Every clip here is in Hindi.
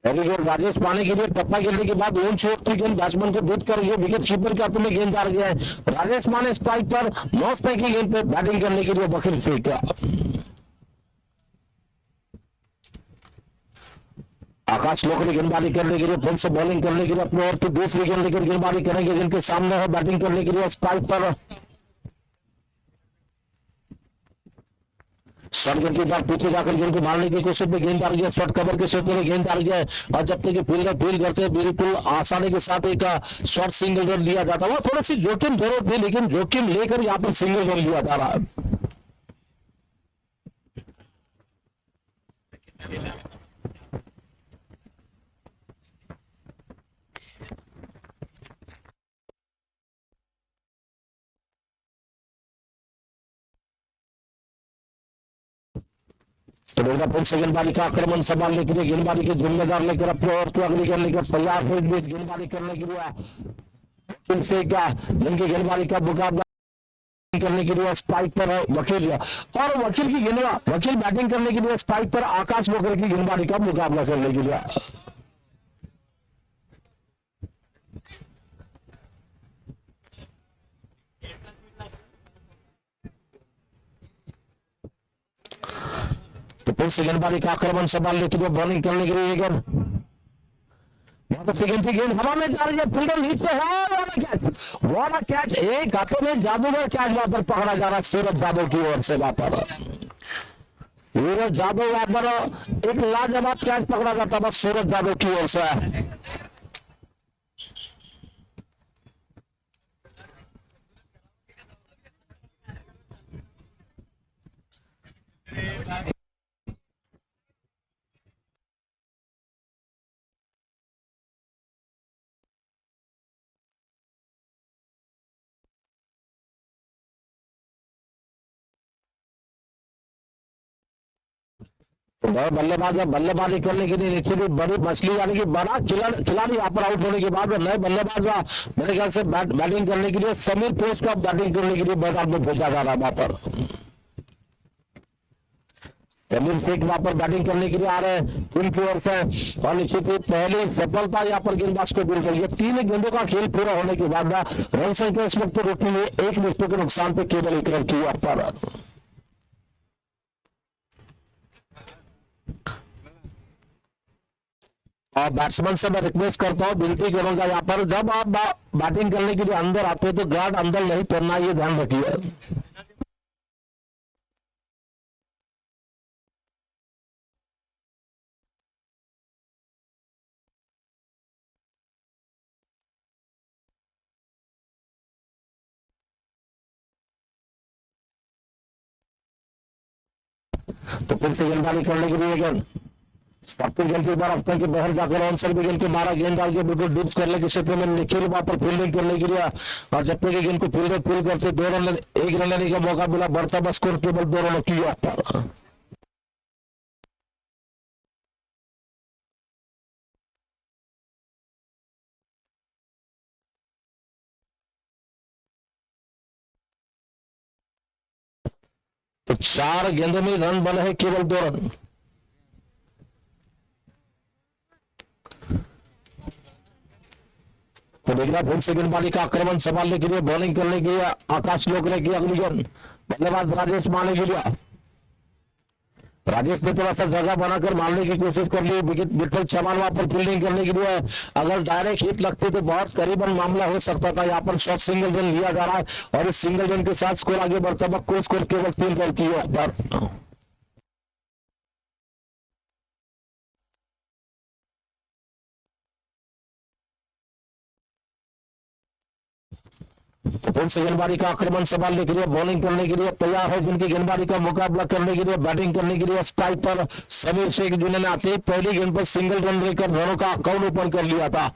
Very good. राजेश पाने के लिए टप्पा खेलने के बाद ओन शॉट की गेंद बैट्समैन को बीट कर ये विकेट कीपर के हाथों में गेंद आ गया है। राजेश माने स्ट्राइक पर, नॉट स्ट्राइक की गेंद पे बैटिंग करने के लिए वकील फेंक। आकाश लोकरी गेंदबाजी करने के लिए फिर से बॉलिंग करने के लिए अपने और की दूसरी गेंद लेकर गेंदबाजी करेंगे जिनके सामने है बैटिंग करने के लिए स्ट्राइक पर। शॉट गेंद के बाद पीछे जाकर गेंद को मारने की कोशिश में गेंद आ रही है, शॉट कवर के क्षेत्र में गेंद आ रही है और जब तक फील्डर फील्ड करते हैं बिल्कुल आसानी के साथ एक शॉर्ट सिंगल रन लिया जाता है। थोड़ी सी जोखिम जरूर थी लेकिन जोखिम लेकर यहाँ पर सिंगल रन लिया जा रहा है। तो फिर से गेंदबाजी का आक्रमण संभालने के लिए गेंदबाजी के जिम्मेदार लेकर अपने और की अगली गेंद लेकर तैयार है गेंदबाजी करने के लिए फिर क्या जिनकी गेंदबाजी का मुकाबला करने के लिए स्ट्राइक पर है वकील और वकील की गेंदबाजी वकील बैटिंग करने के लिए स्ट्राइक पर आकाश बोकर की गेंदबाजी का मुकाबला करने के लिए। तो फिर से गेंदबाजी का आक्रमण संभालने के लिए बॉलिंग करने के लिए बहुत अच्छी गेंद थी, गेंद हवा में जा रही है, फील्डर नीचे है, वाला कैच एक हाथों में जादूगर कैच वहां पर पकड़ा जा रहा है सूरज यादव की ओर से। वहां पर सूरज यादव वहां पर एक लाजवाब कैच पकड़ा जाता बस सूरज यादव की ओर से। बल्लेबाज बल्लेबाजी करने के लिए नीचे भी बड़ी मछली यानी कि बड़ा खिलाड़ी यहाँ पर आउट होने के बाद नए बल्लेबाज मेरे ख्याल से बैटिंग करने के लिए समीर पेश को बैटिंग करने के लिए मैदान में भेजा जा रहा है। वहां पर समीर शेख वहां पर बैटिंग करने के लिए आ रहे हैं टीम की ओर से और निश्चित ही पहली सफलता यहाँ पर गेंदबाज को मिल गई है। 3 गेंदों का खेल पूरा होने के बाद रन संख्या इस वक्त रोकने में 1 विकेट के नुकसान पे केवल 1 रन की यहाँ पर। और बैट्समैन से मैं रिक्वेस्ट करता हूं, विनती करूंगा यहाँ पर जब आप बैटिंग करने के लिए अंदर आते हैं तो गार्ड अंदर नहीं करना, ये ध्यान रखिए। तो फिर से गेंदबाजी करने के लिए गेंद सबके गेंद के बार हफ्ते के बाहर जाकर आंसर भी गेंद को मारा, गेंद डाल के बिल्कुल डिप्स करने के क्षेत्र में निखिल वहां पर फील्डिंग करने के लिए और जब तक गेंद को फील्डर फील्ड करते 2 रन 1 रन लेने का मौका मिला, बढ़ता बस स्कोर केवल 2 रनों की पर। तो 4 गेंदों में रन बने हैं केवल 2 रन। तो देखना फिर से गेंदबाजी का आक्रमण संभालने के लिए बॉलिंग करने के लिए आकाश लोकरे की अगली गेंद बल्लेबाज राजेश माने के लिए राजेश ने थोड़ा सा जगह बनाकर मारने की कोशिश कर ली, विकेट विठल चौहान वहां पर फील्डिंग करने के लिए अगर डायरेक्ट हिट लगती तो बहुत करीबन मामला हो सकता था। यहाँ पर शॉर्ट सिंगल रन लिया जा रहा है और इस सिंगल रन के साथ स्कोर आगे बढ़ता हुआ को स्कोर केवल 3 रन की पर। फिर से गेंदबाजी का आक्रमण संभालने के लिए बॉलिंग करने के लिए तैयार है जिनकी गेंदबाजी का मुकाबला करने के लिए बैटिंग करने के लिए स्ट्राइक पर समीर शेख जिन्होंने आते ही पहली गेंद पर सिंगल रन लेकर रनों का अकाउंट ओपन कर लिया था।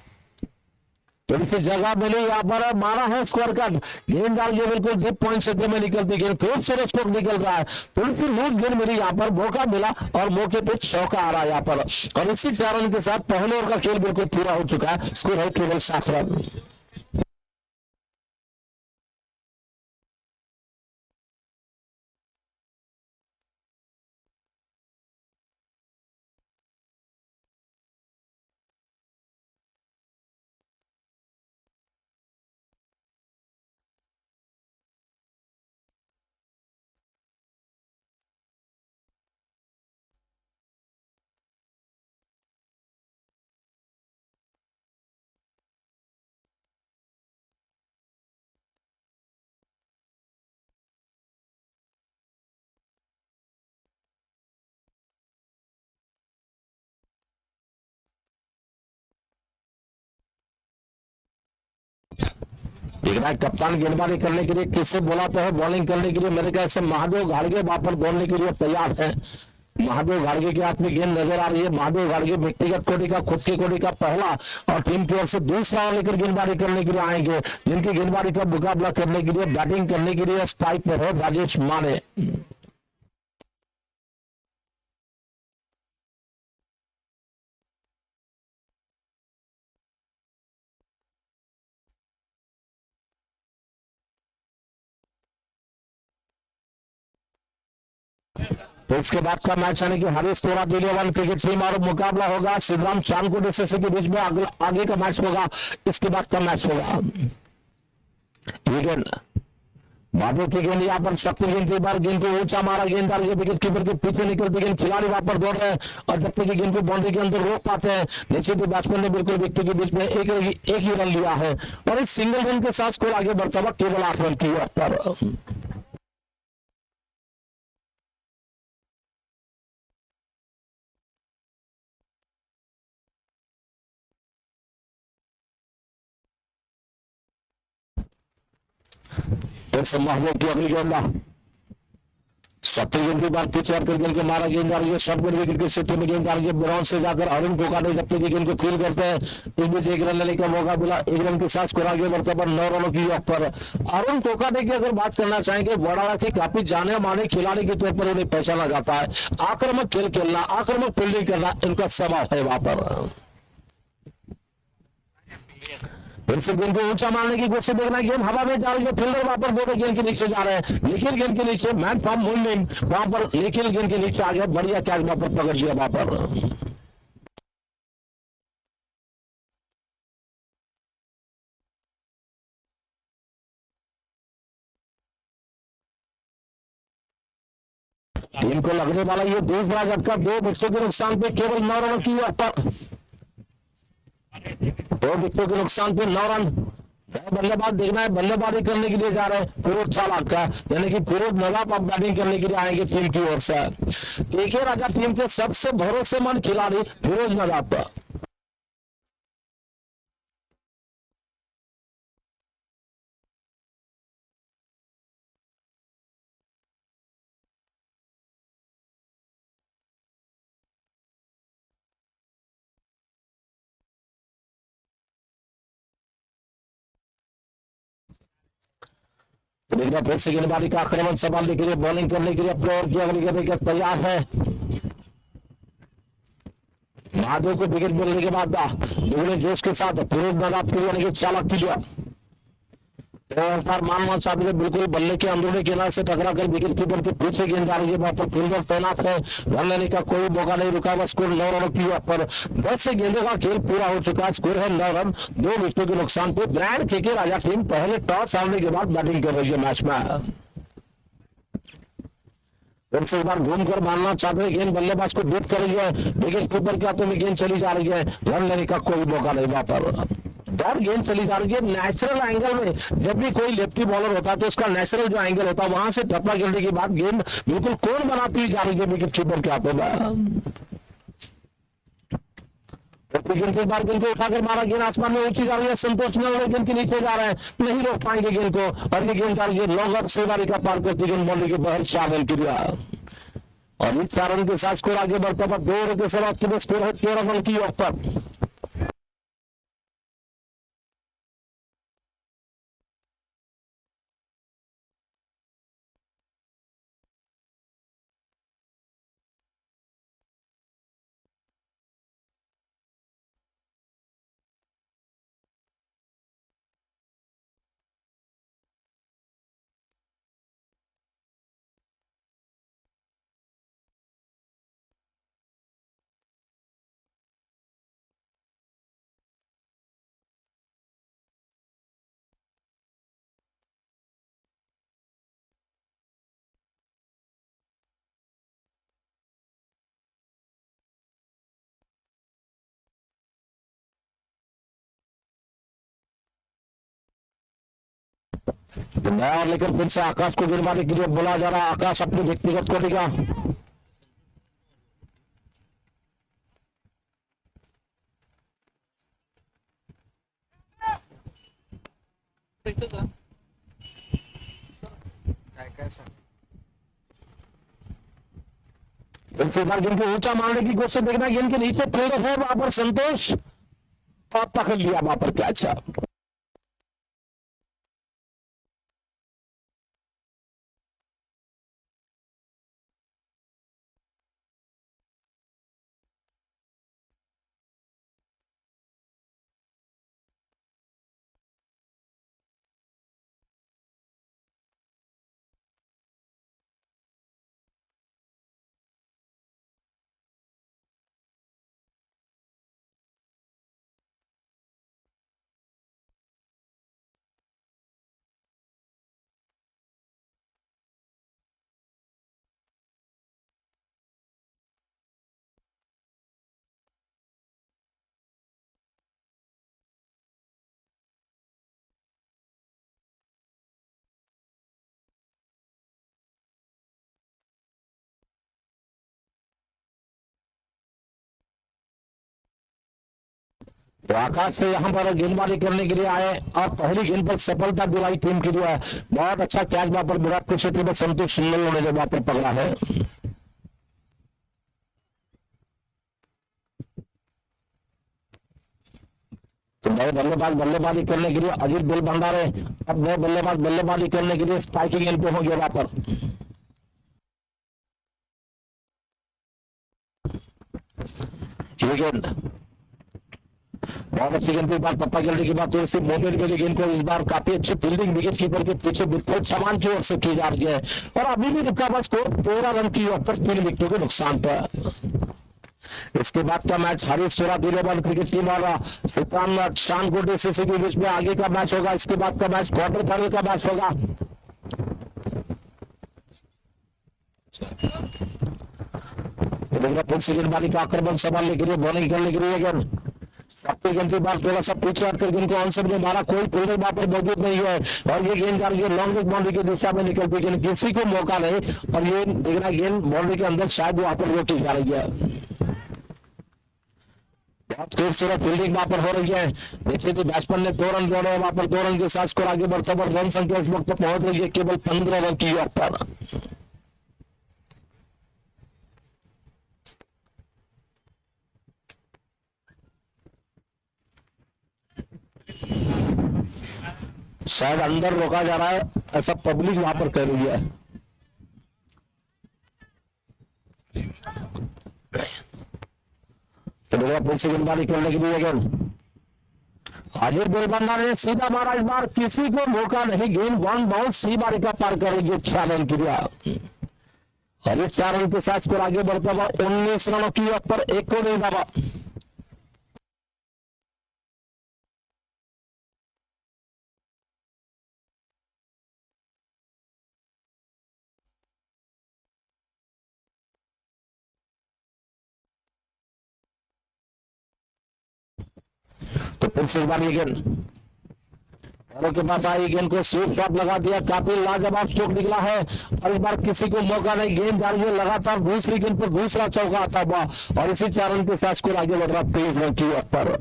तो इसी जगह मिली यहाँ पर मारा है स्कोर कट, गेंद डाल के बिल्कुल डीप पॉइंट क्षेत्र में निकलती गेंद खूब सारे स्कोर निकल रहा है। थोड़ी सी लूज गेंद मिली यहाँ पर, मौका मिला और मौके पे चौका आ रहा है यहाँ पर और इसी 4 रन के साथ पहले ओवर का खेल बिल्कुल पूरा हो चुका है। स्कोर है केवल 7 रन। एक ना कप्तान गेंदबाजी करने के लिए किससे बुलाते हैं बॉलिंग करने के लिए, मेरे ख्याल से महादेव घाड़गे वहां पर दौड़ने के लिए तैयार है। महादेव घाड़गे के हाथ में गेंद नजर आ रही है। महादेव घाड़गे व्यक्तिगत कोटि का, खुद की कोटि का पहला और टीम की ओर से दूसरा ओवर लेकर गेंदबाजी करने के लिए आएंगे, जिनकी गेंदबाजी का मुकाबला करने के लिए, बैटिंग करने के लिए स्ट्राइक पर है राजेश माने। तो इसके बाद का मैच यानी कि हरीश तोरा दिल्ली वन क्रिकेट टीम और मुकाबला होगा शिवराम चांदकोट एसएससी के बीच में आगे का मैच होगा। इसके बाद का मैच होगा ये गेंद बाबू की गेंद यहाँ पर शक्ति गेंद की बार गेंद को ऊंचा मारा, गेंददार के विकेट कीपर के पीछे निकलती गेंद, खिलाड़ी वहां पर दौड़ रहे हैं और जब तक गेंद को बाउंड्री के अंदर रोक पाते हैं, निश्चित बैट्समैन ने बिल्कुल विकेट के बीच में एक ही रन लिया है और इस सिंगल रन के साथ स्कोर आगे बढ़ता हुआ केवल 8 रन की पर। महबूब की अगली गेंद सत्तर गेंद के बाद पीछे आकर गेंद को मारा, गेंद आ रही है शॉर्ट विकेट की स्थिति में, गेंद आ रही है ग्राउंड से जाकर अरुण कोकाटे जब तक गेंद को फील करते हैं इस बीच एक रन लेने का मौका मिला, एक रन के साथ स्कोर आगे बढ़ता पर 9 रनों की ऑफ पर। अरुण कोकाटे की अगर बात करना चाहेंगे, बड़ाड़ा के काफी जाने माने खिलाड़ी के तौर पर उन्हें पहचाना जाता है। आक्रामक खेल खेलना, आक्रामक फील्डिंग करना इनका स्वभाव है वहां पर। फिर से गेंद को ऊंचा मारने की कोशिश, देखना गेंद हवा में जा रही है, फील्डर वहां पर दोनों गेंद के नीचे जा रहे हैं, निखिल गेंद के नीचे, मैन फ्रॉम मूविंग वहां पर निखिल गेंद के नीचे आ गया, बढ़िया कैच वहां पर पकड़ लिया वहां पर। टीम को लगने वाला ये दूसरा झटका, 2 विकेटों के नुकसान पे केवल 9 रनों की पर, 2 विकेटों के नुकसान पे 9 रन। बल्लेबाज देखना है, बल्लेबाजी करने के लिए जा रहे हैं फिरोज चालाक का, यानी कि फिरोज नवाब अब बैटिंग करने के लिए आएंगे टीम की ओर से। केके राजा टीम के सबसे भरोसेमंद खिलाड़ी फिरोज नवाब का। देखना फिर से गेंदबाजी का आक्रमण संभालने के लिए, बॉलिंग करने के लिए अपने ओर की अगली गेंद तैयार है। महादेव को विकेट मिलने के बाद दुगने जोश के साथ फिरोज नवाब के यानी कि चालक की मानना चाहते थे, बिल्कुल बल्ले के अंदरूनी किनारे से टकरा कर विकेट कीपर के पीछे गेंद आ रही है, वहां पर फील्डर तैनात है, रन लेने का कोई मौका नहीं, रुका हुआ स्कोर 9 रनों की पर 10 से गेंदों का खेल पूरा हो चुका है, स्कोर है 9 रन 2 विकेटों के नुकसान पे। ब्रांड केके राजा टीम पहले टॉस हारने के बाद बैटिंग कर रही है मैच में। फिर से एक बार घूमकर मारना चाहते हैं, गेंद बल्लेबाज को बीट कर रही है, विकेट कीपर के हाथों में गेंद चली जा रही है, रन लेने का कोई मौका नहीं वहां पर, डॉट गेंद चली जा रही है। नेचुरल एंगल में जब भी कोई लेफ्टी बॉलर होता है तो उसका नेचुरल जो एंगल होता है वहां से टप्पा गिरने के बाद गेंद बिल्कुल कोण बनाती जा रही है विकेट कीपर के हाथों में। गेंद के बाद गेंद को उठाकर मारा, गेंद आसमान में ऊंची जा रही है, संतोष ने गेंद के नीचे जा रहे हैं, नहीं रोक पाएंगे गेंद को और ये गेंद जा रही है लॉन्गर सेवारी का पार करती गेंद बाउंड्री के बाहर 4 रन किया और इस 4 रन के साथ स्कोर आगे बढ़ता हुआ 2 ओवर के समाप्ति में स्कोर है 13 रन की ऑफ पर। तो नया लेकर फिर से आकाश को गिरवाने के लिए बोला जा रहा है, आकाश अपनी व्यक्तिगत कोटि का इस बार गेंद को ऊंचा मारने की कोशिश, देखना गेंद के नीचे फील्डर है वहां पर संतोष, और पकड़ लिया वहां पर कैच। तो आकाश से यहाँ पर गेंदबाजी करने के लिए आए और पहली गेंद पर सफलता दिलाई टीम के लिए। बहुत अच्छा कैच वहां पर विराट के क्षेत्र में संतोष सुंदर ने वहां पर पकड़ा है। तो नए बल्लेबाज बल्लेबाजी करने के लिए अजीत दिल भंडारे, अब नए बल्लेबाज बल्लेबाजी करने के लिए स्ट्राइकिंग एंड पे होंगे वहां पर। ये गेंद बहुत अच्छी गेंद, बार पप्पा जल्दी की बात सिर्फ मोमेंट के लिए गेंद को इस बार काफी अच्छी फील्डिंग विकेट कीपर के पीछे विठल चौहान की ओर से की जा रही है और अभी भी रुका हुआ स्कोर 13 रन की ओर पर 3 विकेटों के नुकसान पर। इसके बाद का मैच हरीश सोरा दिलेवन क्रिकेट टीम और सितान शान को डीसीसी के बीच में आगे का मैच होगा। इसके बाद का मैच क्वार्टर फाइनल का मैच होगा। फिर से गेंदबाजी का आक्रमण संभालने के लिए बॉलिंग करने के लिए गेंद सबकी गेंद की बात थोड़ा सा पीछे हटकर गेंद को आंसर में मारा, कोई फील्डर वहां पर मौजूद नहीं है और ये गेंद जा रही है लॉन्ग बाउंड्री की दिशा में निकलती है, किसी को मौका नहीं और ये देखना गेंद बाउंड्री के अंदर शायद वहां पर रोकी जा रही है। बहुत खूबसूरत फील्डिंग वहां पर हो रही है। देखिए तो बैट्समैन ने 2 रन जोड़े, वहां पर 2 रन के साथ स्कोर आगे बढ़ता हुआ रन संख्या इस वक्त पहुंच रही है केवल 15 रन की ओर पर। शायद अंदर रोका जा रहा है ऐसा पब्लिक वहां पर कह रही है। तो फिर से गेंदबाजी करने के लिए गेंद हाजिर बेलबंदा ने सीधा मारा, इस बार किसी को मौका नहीं, गेंद वन बाउंड सी बारी का पार करेगी 6 रन की दिया और इस 4 रन के साथ स्कोर आगे बढ़ता हुआ 19 रनों की ओर पर, एक को नहीं दावा। तो फिर से इस बार ये गेंद के पास आई, गेंद को स्वीप शॉट लगा दिया, काफी लाजवाब स्ट्रोक निकला है और इस बार किसी को मौका नहीं, गेंद जा रही है लगातार दूसरी गेंद पर दूसरा चौका आता हुआ और इसी 4 रन के साथ स्कोर आगे बढ़ रहा 23 रन की ओर पर।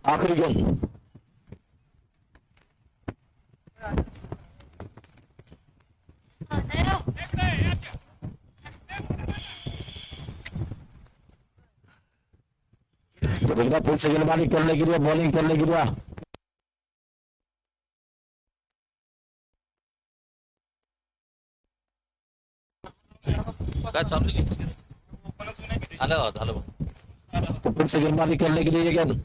आखिरी गेंद तो फिर से गेंदबाजी करने के लिए बॉलिंग करने के लिए तो फिर से गेंदबाजी करने के लिए गेंद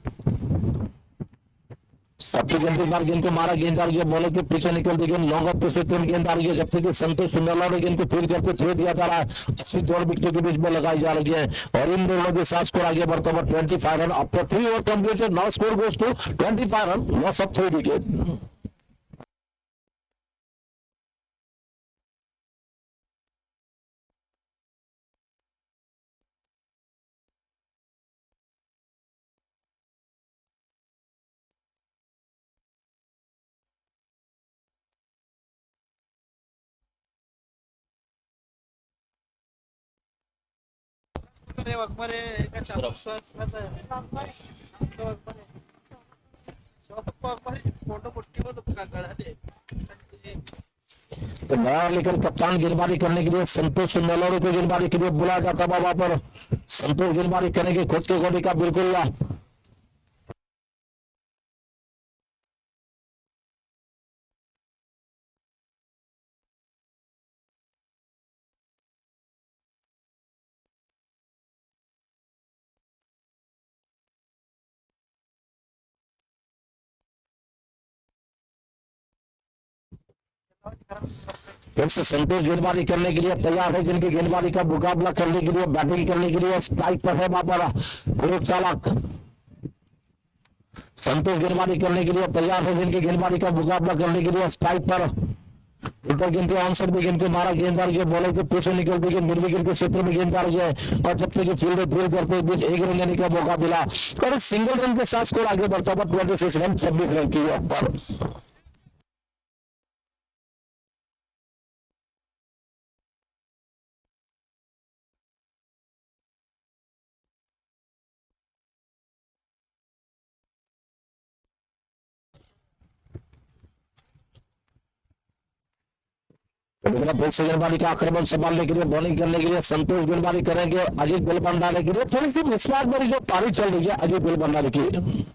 सबकी गेंद बार गेंद को मारा, गेंद आ रही है बॉलर के पीछे निकलती गेंद लॉन्ग ऑफ पे 3 गेंद आ रही है, जब तक कि संतोष सुंदरलाल ने गेंद को फील्ड करते थ्रो दिया जा रहा है, अच्छी 2 विकेटों के बीच में लगाई जा रही है और इन दोनों के साथ स्कोर आगे बढ़ता हुआ 25 run after 3 over completed, now score goes to 25 run, loss of 3 wicket. Waghmare एका चालू फोटो पुट्टी में तो गड़ा दे तो नया लेकर कप्तान गेंदबाजी करने के लिए संतोष नेलोरी को गेंदबाजी के लिए बुलाया जाता है वहां पर संतोष गेंदबाजी करेंगे खुद के गोली का बिल्कुल फिर से संतोष गेंदबाजी करने के लिए तैयार है जिनकी गेंदबाजी का मुकाबला करने के लिए बैटिंग करने के लिए स्ट्राइक पर है वहां पर विरोध चालक संतोष गेंदबाजी करने के लिए तैयार है जिनकी गेंदबाजी का मुकाबला करने के लिए स्ट्राइक पर ऊपर गेंद के आंसर भी गेंद को मारा गेंदबाज के बॉलर के पीछे निकलती है मिड विकेट के क्षेत्र में गेंद आ रही है और जब तक फील्ड ड्रिल करते बीच एक रन लेने का मौका मिला और सिंगल रन के साथ स्कोर आगे बढ़ता हुआ 26 रन 26 रन की ऊपर फिर से गेंदबाजी का आक्रमण संभालने के लिए बॉलिंग करने के लिए संतोष गेंदबाजी करेंगे अजीत बिल भंडारी के लिए थोड़ी सी मिसमैच मेरी जो पारी चल रही है अजीत बिल भंडारी की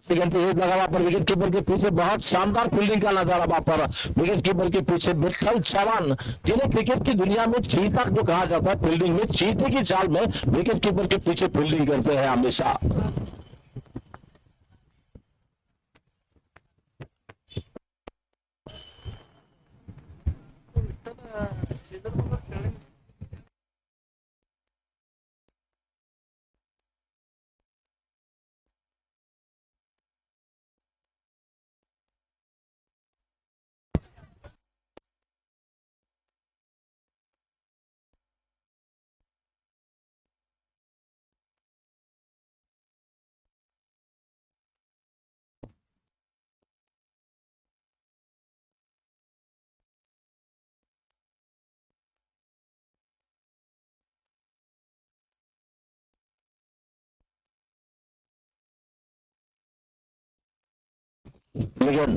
लगा पर विकेट कीपर के पीछे बहुत शानदार फील्डिंग का नजारा वहां पर विकेट कीपर के पीछे विठल चौहान जिन्हें क्रिकेट की दुनिया में चीता जो कहा जाता है फील्डिंग में चीते की चाल में विकेट कीपर के पीछे फील्डिंग करते हैं हमेशा लेकिन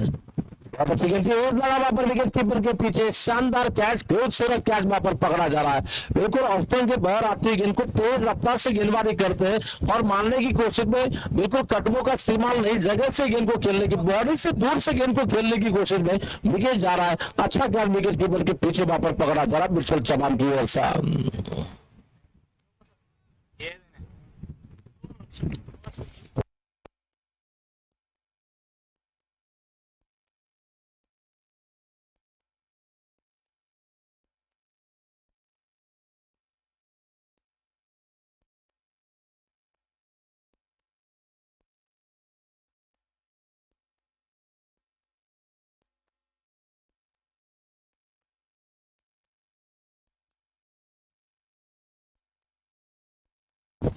विकेट कीपर के पीछे शानदार कैच खूबसूरत कैच वहां पर पकड़ा जा रहा है बिल्कुल ऑप्शन के बाहर आती है गेंद को तेज रफ्तार से गेंदबाजी करते हैं और मारने की कोशिश में बिल्कुल कदमों का इस्तेमाल नहीं जगह से गेंद को खेलने की बॉडी से दूर से गेंद को खेलने की कोशिश में विकेट जा रहा है अच्छा कैच विकेट कीपर के पीछे वहां पर पकड़ा जा रहा है बिल्कुल चौहान की ओर से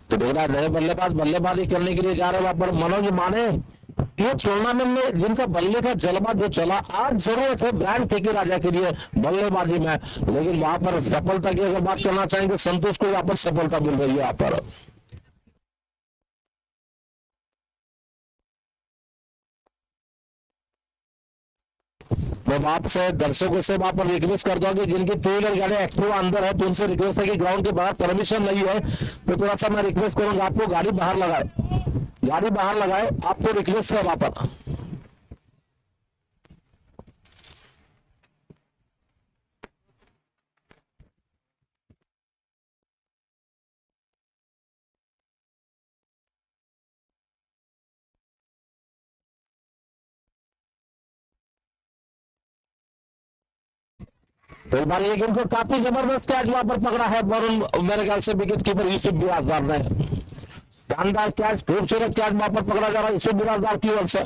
तो देखना नए बल्लेबाज बल्लेबाजी करने के लिए जा रहे हैं वहां पर मनोज माने ये टूर्नामेंट में जिनका बल्ले का जलवा जो चला आज जरूरत है ब्रांड ठेके राजा के लिए बल्लेबाजी में लेकिन वहां पर सफलता की अगर बात करना चाहेंगे संतोष को यहाँ पर सफलता मिल रही है यहाँ पर मैं आपसे दर्शकों से वहां पर रिक्वेस्ट करता हूँ कि जिनकी टू व्हीलर गाड़ी एक्टिवा अंदर है तो उनसे रिक्वेस्ट है कि ग्राउंड के बाहर परमिशन नहीं है तो थोड़ा सा मैं रिक्वेस्ट करूंगा आपको गाड़ी बाहर लगाए आपको रिक्वेस्ट है वहां पर तो इस बार ये गेंद को काफी जबरदस्त कैच वहां पर पकड़ा है वरुण मेरे ख्याल से विकेट कीपर यूसुफ बिराजदार ने शानदार कैच खूबसूरत कैच वहां पर पकड़ा जा रहा है यूसुफ बिराजदार की ओर से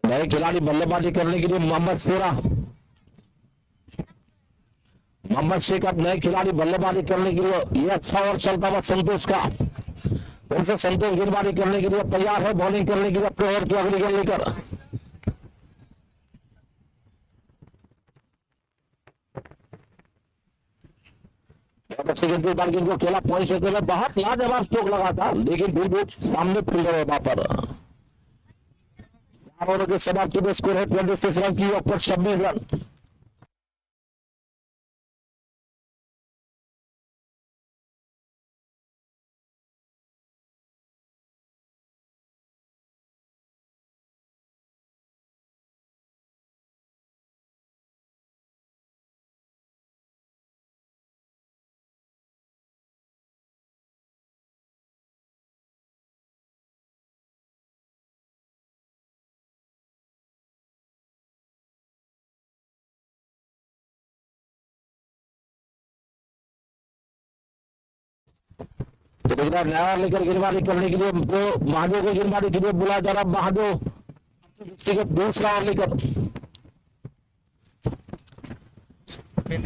नए खिलाड़ी बल्लेबाजी करने के लिए मोहम्मद शेख अब नए खिलाड़ी बल्लेबाजी करने के लिए। ये अच्छा और चलता हुआ संतोष का, फिर से संतोष गेंदबाजी करने के लिए तैयार है, बॉलिंग करने के लिए अपने ओवर की अगली गेंद लेकर। बहुत अच्छी गेंद, बार गेंद को खेला पॉइंट से में बहुत लाजवाब स्ट्रोक लगा था, लेकिन फिर भी सामने फील्डर है वहां पर। ओवर के समाप्ति में स्कोर है 26 रन की, ऊपर 26 रन। तो देख रहा है नया लेकर गेंदबाजी करने के लिए महादेव को गेंदबाजी के लिए बुलाया जा रहा। महादेव दूसरा ओवर लेकर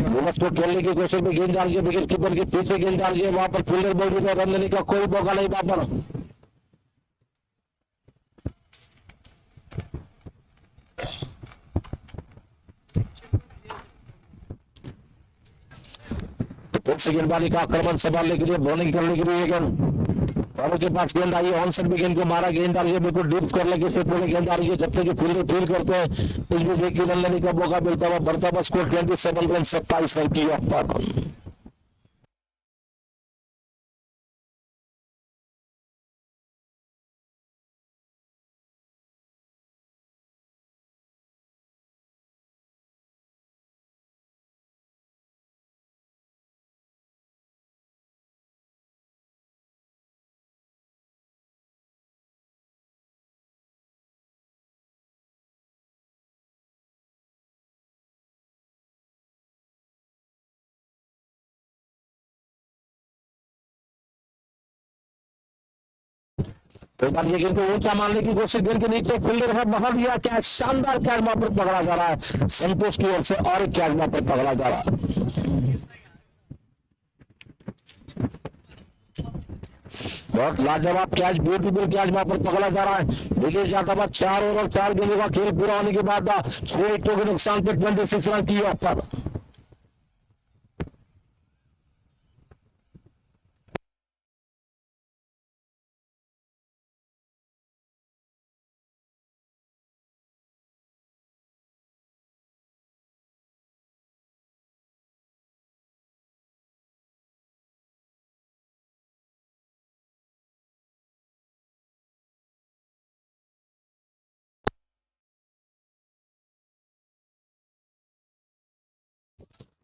बोनस को खेलने की कोशिश में गेंद डाल के विकेट कीपर के पीछे गेंद डाल के वहां पर फील्डर मौजूद है, रन देने का कोई मौका नहीं वहां पर। फिर से गेंदबाजी का आक्रमण संभालने के लिए, बॉलिंग करने के लिए गेंद के पास गेंद आई है, ऑन साइड भी गेंद को मारा, गेंद डालिए बिल्कुल डीप कर लेके इससे पहले गेंद आ रही है, जब तक फील्डर फील करते हैं इस भी एक रन लेने का मौका मिलता हुआ बढ़ता हुआ स्कोर 27 रन 27 रन की ऑफ पर। तो एक बार ये गेंद को ऊंचा मारने की कोशिश, गेंद के नीचे फील्डर है, बहुत दिया कैच, शानदार कैच वहां पर पकड़ा जा रहा है संतोष की ओर से, और एक कैच वहां पर पकड़ा जा रहा है। बहुत लाजवाब कैच, ब्यूटीफुल कैच वहां पर पकड़ा जा रहा है। देखिए जाता हुआ 4 ओवर और 4 गेंदों का खेल पूरा होने के बाद 6 विकेटों के नुकसान पे 26 रन की ऑफ पर।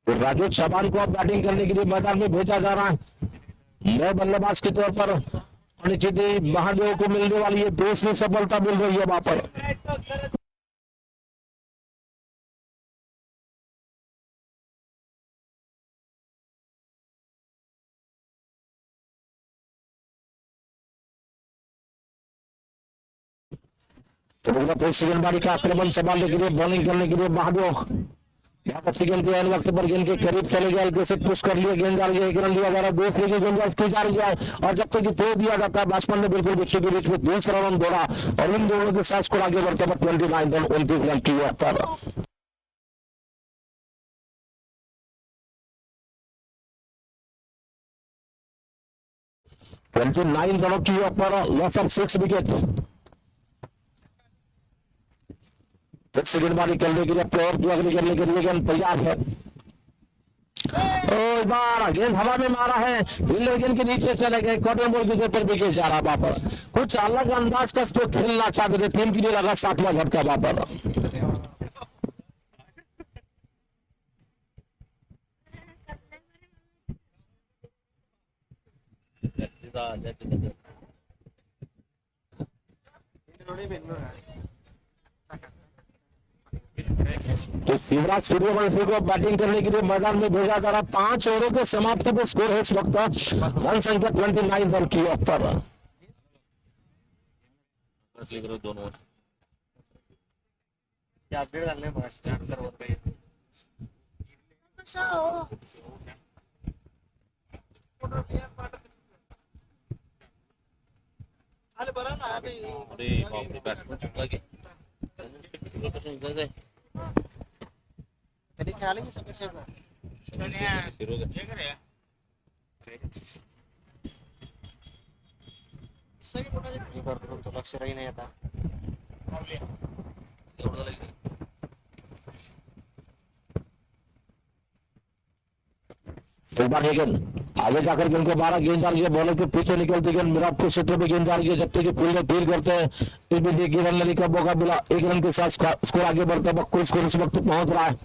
तो राजेश चौहान को अब बैटिंग करने के लिए मैदान में भेजा जा रहा है। नए बल्लेबाज के तौर पर अनिश्चित महादेव को मिलने वाली है दूसरी सफलता मिल रही है वहां पर। तो गेंदबाजी का आक्रमण संभालने के लिए, बॉलिंग करने के लिए महादेव अच्छी गेंद के वक्त पर गेंद के करीब चले गए, हल्के से पुश कर लिया, गेंद डाल एक रन लिया जा रहा है, दूसरी की गेंद की जा रही है और जब तक थ्रो दिया जाता है बैट्समैन ने बिल्कुल विकेट के बीच में दूसरा रन दौड़ा और इन दोनों के साथ स्कोर आगे बढ़ता है 29 रन 29 रन की पर। 29 रनों की पर लॉस ऑफ 6 विकेट। गेंदबाजी करने के लिए प्लेयर की अगली करने के लिए गेंद तैयार है, बार गेंद हवा में मारा है, फील्डर गेंद के नीचे चले गए, कॉटन बॉल के ऊपर देखिए जा रहा वहां पर कुछ अलग अंदाज का जो खेलना चाहते थे, टीम के लिए लगा 7वां झटका वहां पर। तो शिवराज सूर्यवंशी को बैटिंग करने के लिए मैदान में भेजा जा रहा। 5 ओवरों के समाप्ति पर स्कोर है इस वक्त रन संख्या 29 रन की ऑफ पर। अपडेट झालं नाही मग सर्वर काही आले बरं ना आले अरे बापरे बॅट्समन चुकला की तरी खेळाले की समीर शेठ फिरोज सगळे कोणाचे मी करतो तुमचं लक्ष राही नाही आता एक बार अगेन आगे जाकर के उनको 12 गेंदबाज ये बॉलर के पीछे निकलती गेंद मिराट के क्षेत्र में गेंदबाज जब तक फील्डर फील करते हैं इस बीच एक रन लेने का मौका मिला, एक रन के साथ स्कोर आगे बढ़ता है, कुल स्कोर इस वक्त पहुंच रहा है।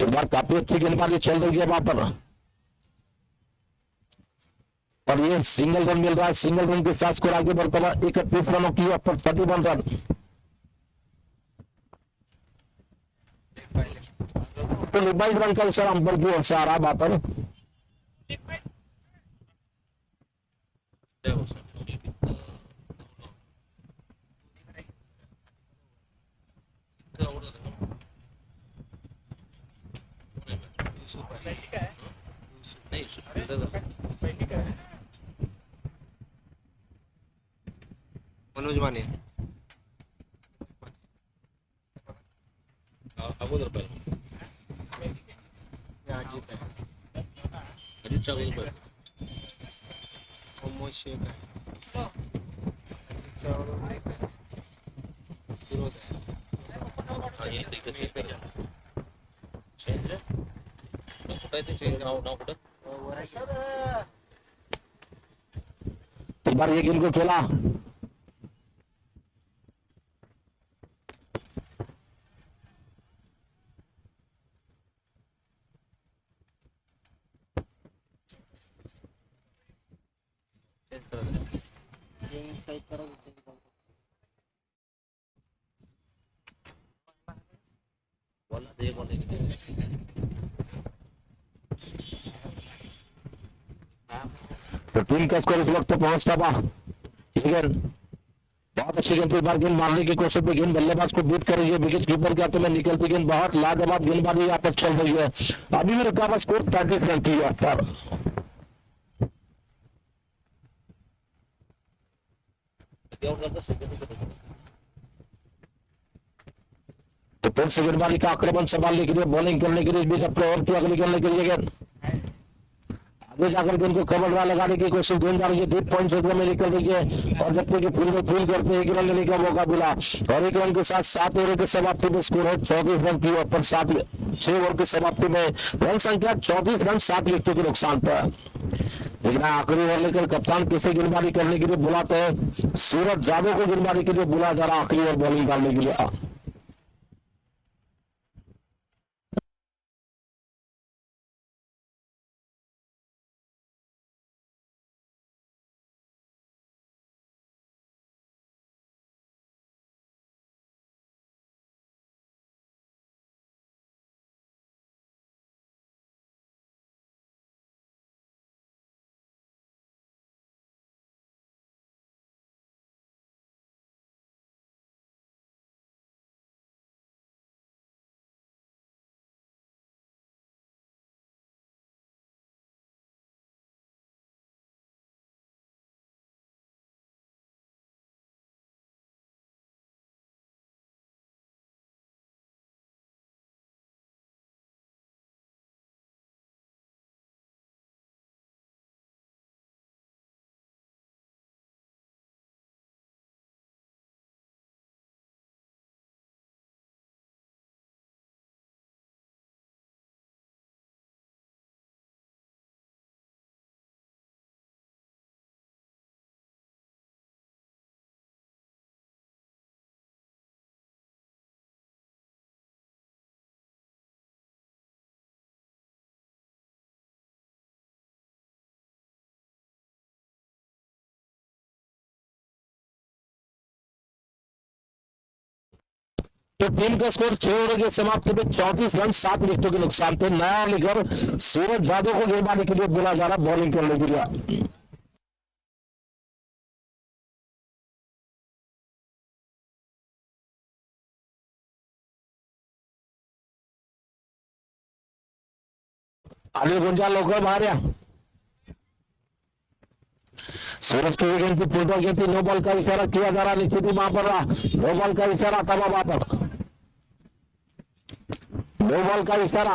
एक बार काफी अच्छी गेंदबाजी चल रही है वहां पर और ये सिंगल रन मिल रहा है, सिंगल रन के साथ स्कोर आगे बढ़ता हुआ 31 रनों की पर 31 रन तो 22 रन का अवसर अंबर की ओर से आ रहा है वहां पर मनोज माने अगोदर पाहिजे हे अजित आहे अजितच्या अगोदर पाहिजे मोहम्मद शेख आहे अजितच्या बरोबर एक आहे. फिरोज आहे हा हे इकडे चेंज करा चेंज कुठं आहे ते नाव नाव कुठं वर आहे. एक बार ये गेंद को खेला चेंज करा चेंज काही करा चेंज करा बोला दे बोले तो टीम का स्कोर इस वक्त पहुंचता हुआ गेंद बहुत अच्छी गेंद, बार गेंद मारने की कोशिश में गेंद बल्लेबाज को बीट कर रही है, विकेट कीपर के हाथों में निकलती गेंद बहुत लाजवाब गेंदबाजी यहाँ पर चल रही है। अभी भी रुका हुआ स्कोर 35 रन की है पर तो फिर से गेंदबाजी का आक्रमण संभालने के लिए बॉलिंग करने के लिए बीच अपने ओवर की अगली करने के लिए गेंद आगे जाकर के उनको कवर ड्रा लगाने की कोशिश गेंदबाजी के डीप पॉइंट क्षेत्र में निकल रही है और जब तक फील्ड में फील्ड करते एक रन लेने का मौका मिला और एक रन के साथ 7 ओवर की समाप्ति में स्कोर है 34 रन की और 6 ओवर की समाप्ति में रन संख्या 34 रन 7 विकेटों के नुकसान पर। लेकिन आखिरी ओवर लेकर कप्तान किसे गेंदबाजी करने के लिए बुलाते हैं, सूरज यादव को गेंदबाजी के लिए बुलाया जा रहा आखिरी ओवर बॉलिंग डालने के लिए। तो टीम का स्कोर 6 ओवर के समाप्ति में 34 रन 7 विकेटों के नुकसान थे। नया लेकर सूरज यादव को गेंदबाजी के लिए बोला जा रहा बॉलिंग करने के लिए। अनिल गुंजाल लोकल बाहर या सूरज की गेंद की फुटबॉल गेंद थी, नो बॉल का इशारा किया जा रहा, निश्चित ही वहां पर नो बॉल का इशारा था, वहां पर नो बॉल का इशारा,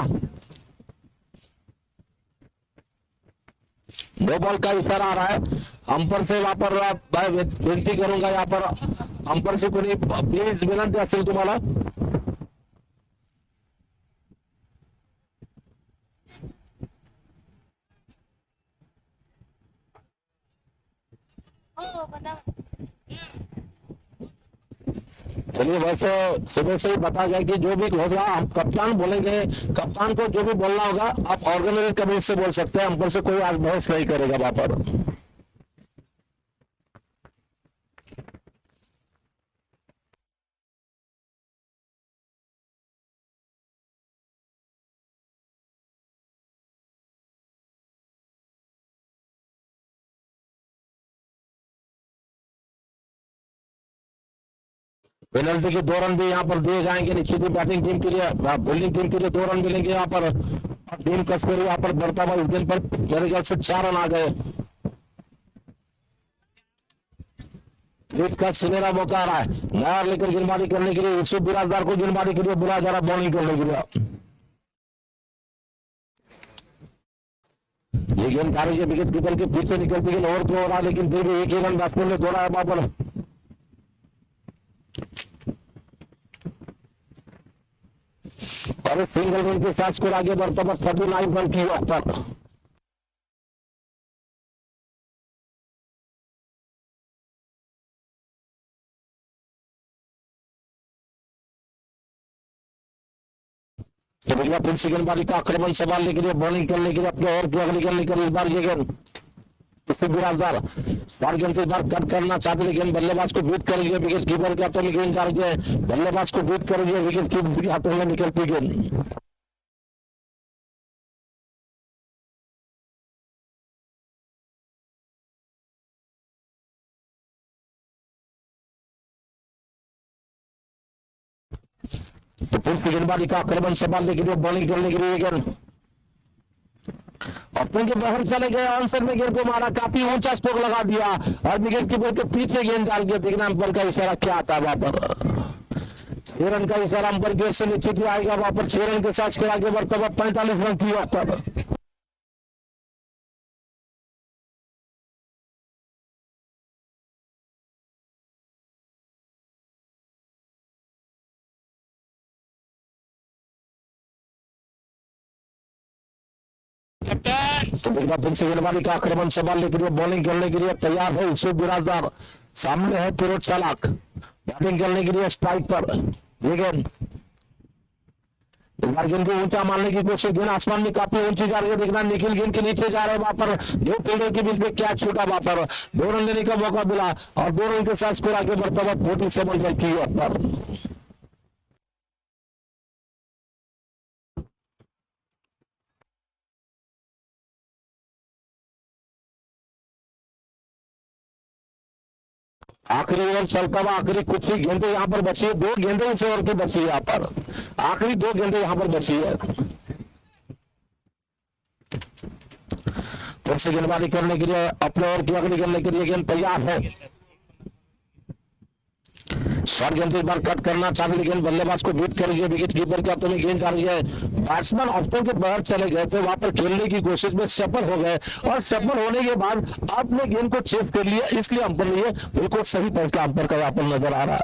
नो बॉल का इशारा आ रहा है अंपर से। वहां पर विनती करूंगा यहाँ पर अंपर से कोणी प्लीज विनंती असेल तुम्हाला। चलिए वैसे सुबह से ही बता गया कि जो भी होगा हम कप्तान बोलेंगे, कप्तान को जो भी बोलना होगा आप ऑर्गेनाइजर कमेटी से बोल सकते हैं, अंपर से कोई आज बहस नहीं करेगा वहां पर। पेनल्टी के 2 रन भी यहाँ पर दिए जाएंगे निश्चित ही बैटिंग टीम के लिए, बॉलिंग टीम के लिए 2 रन मिलेंगे यहाँ पर। और टीम का स्कोर यहाँ पर बढ़ता हुआ इस गेंद पर मेरे ख्याल से 4 रन आ गए। जीत का सुनहरा मौका आ रहा है, नया लेकर गेंदबाजी करने के लिए यूसुफ बिराजदार को गेंदबाजी के लिए बुलाया जा रहा बॉलिंग करने के लिए। ये गेंद आ रही है विकेट कीपर के पीछे निकलती है, ओवर थ्रो हो रहा है लेकिन फिर भी एक ही रन बैट्समैन ने दौड़ा है वहां पर। और सिंगल रन के साथ स्कोर आगे बढ़ता हुआ 39 रन की पर। तो भैया फिर से गेंदबाजी का आक्रमण संभालने के लिए बॉलिंग करने के लिए अपने और की अगली गेंद लेकर इस बार ये गेंद इससे बिराजदार गेंद इस बार कट करना चाहते लेकिन बल्लेबाज को बीट कर लिया, विकेट कीपर के हाथों में गेंद डाल के बल्लेबाज को बीट कर लिया, विकेट कीपर के हाथों में निकलती गेंद। तो फिर से गेंदबाजी का आक्रमण संभालने के लिए बॉलिंग करने के लिए गेंद अपने के बाहर चले गए, आंसर में गेंद को मारा, काफी ऊंचा स्ट्रोक लगा दिया और विकेट कीपर के पीछे गेंद डाल के देखना अंपर का इशारा क्या आता है वहां पर। 6 रन का इशारा अंपर की ओर से निश्चित आएगा वहां पर। 6 रन के साथ स्कोर आगे बढ़ता हुआ 45 रन की पर। तो देखना फिर से गेंदबाजी का आक्रमण संभालने के लिए बॉलिंग करने के लिए तैयार है यूसुफ बिराजदार, सामने है फिरोज चालाक बैटिंग करने के लिए स्ट्राइक पर। ये गेंद गेंद को ऊंचा मारने की कोशिश, गेंद आसमान में काफी ऊंची जा रही है, देखना निखिल गेंद के नीचे जा रहे हैं वहां पर, 2 फील्डर के बीच में क्या छूटा वहां पर, 2 रन लेने का मौका मिला और 2 रन के साथ स्कोर आगे बढ़ता हुआ 47 रन की पर। आखिरी ओवर चलता हुआ, आखिरी कुछ ही गेंदें यहाँ पर बची है, 2 गेंदें इस ओवर की बची है यहाँ पर, आखिरी 2 गेंदें यहाँ पर बची है। फिर से गेंदबाजी करने के लिए अपने ओवर की अगली गेंद के लिए गेंद तैयार है। शॉर्ट गेंद इस बार कट करना चाहते लेकिन बल्लेबाज को बीट कर लिया, विकेट कीपर के हाथों में गेंद आ रही है। बैट्समैन ऑप्शन के बाहर चले गए थे, वहां पर खेलने की कोशिश में सफल हो गए और सफल होने के बाद आपने गेंद को चेक कर लिया, इसलिए अंपर लिए बिल्कुल सही फैसला अंपर का यहाँ पर नजर आ रहा है।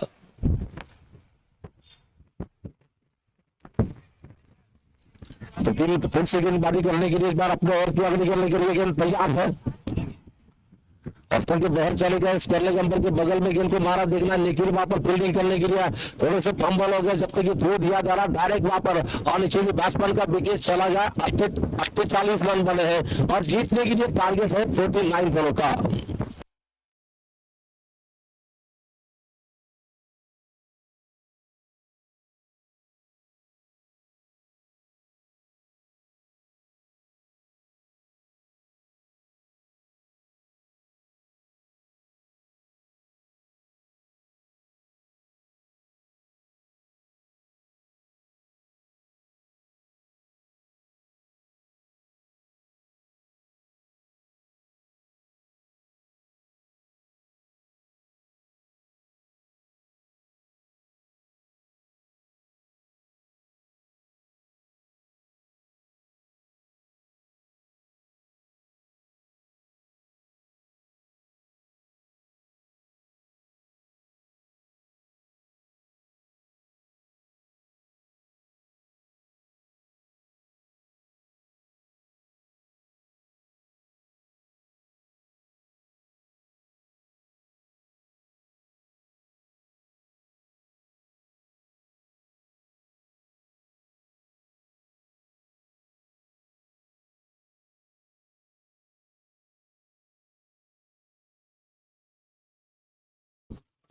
तो फिर से गेंदबाजी करने के लिए इस बार अपने ओवर की अगली गेंद के लिए गेंद तैयार है। ऑप्शन के बाहर चले गए, पहले अंपर के बगल में गेंद को मारा, देखना निखिल वहां पर फील्डिंग करने के लिए थोड़े से फंबल हो गया, जब तक थ्रो दिया जा रहा डायरेक्ट वहां पर और नीचे बैट्समैन का विकेट चला गया। 48 रन बने हैं और जीतने के लिए टारगेट है 49 रनों का।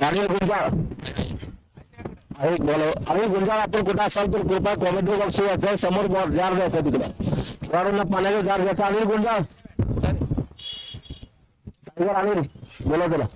अनिल गुंजाळ बोलो अनिल गुंजाळ आपण कुठं असाल तर कृपया कॉमेंट्री बॉक्स यायचं समोर जार द्यायचं तिकडं खेळाडूंना पाण्याचा जार द्यायचा अनिल गुंजाळ टायगर अनिल बोला त्याला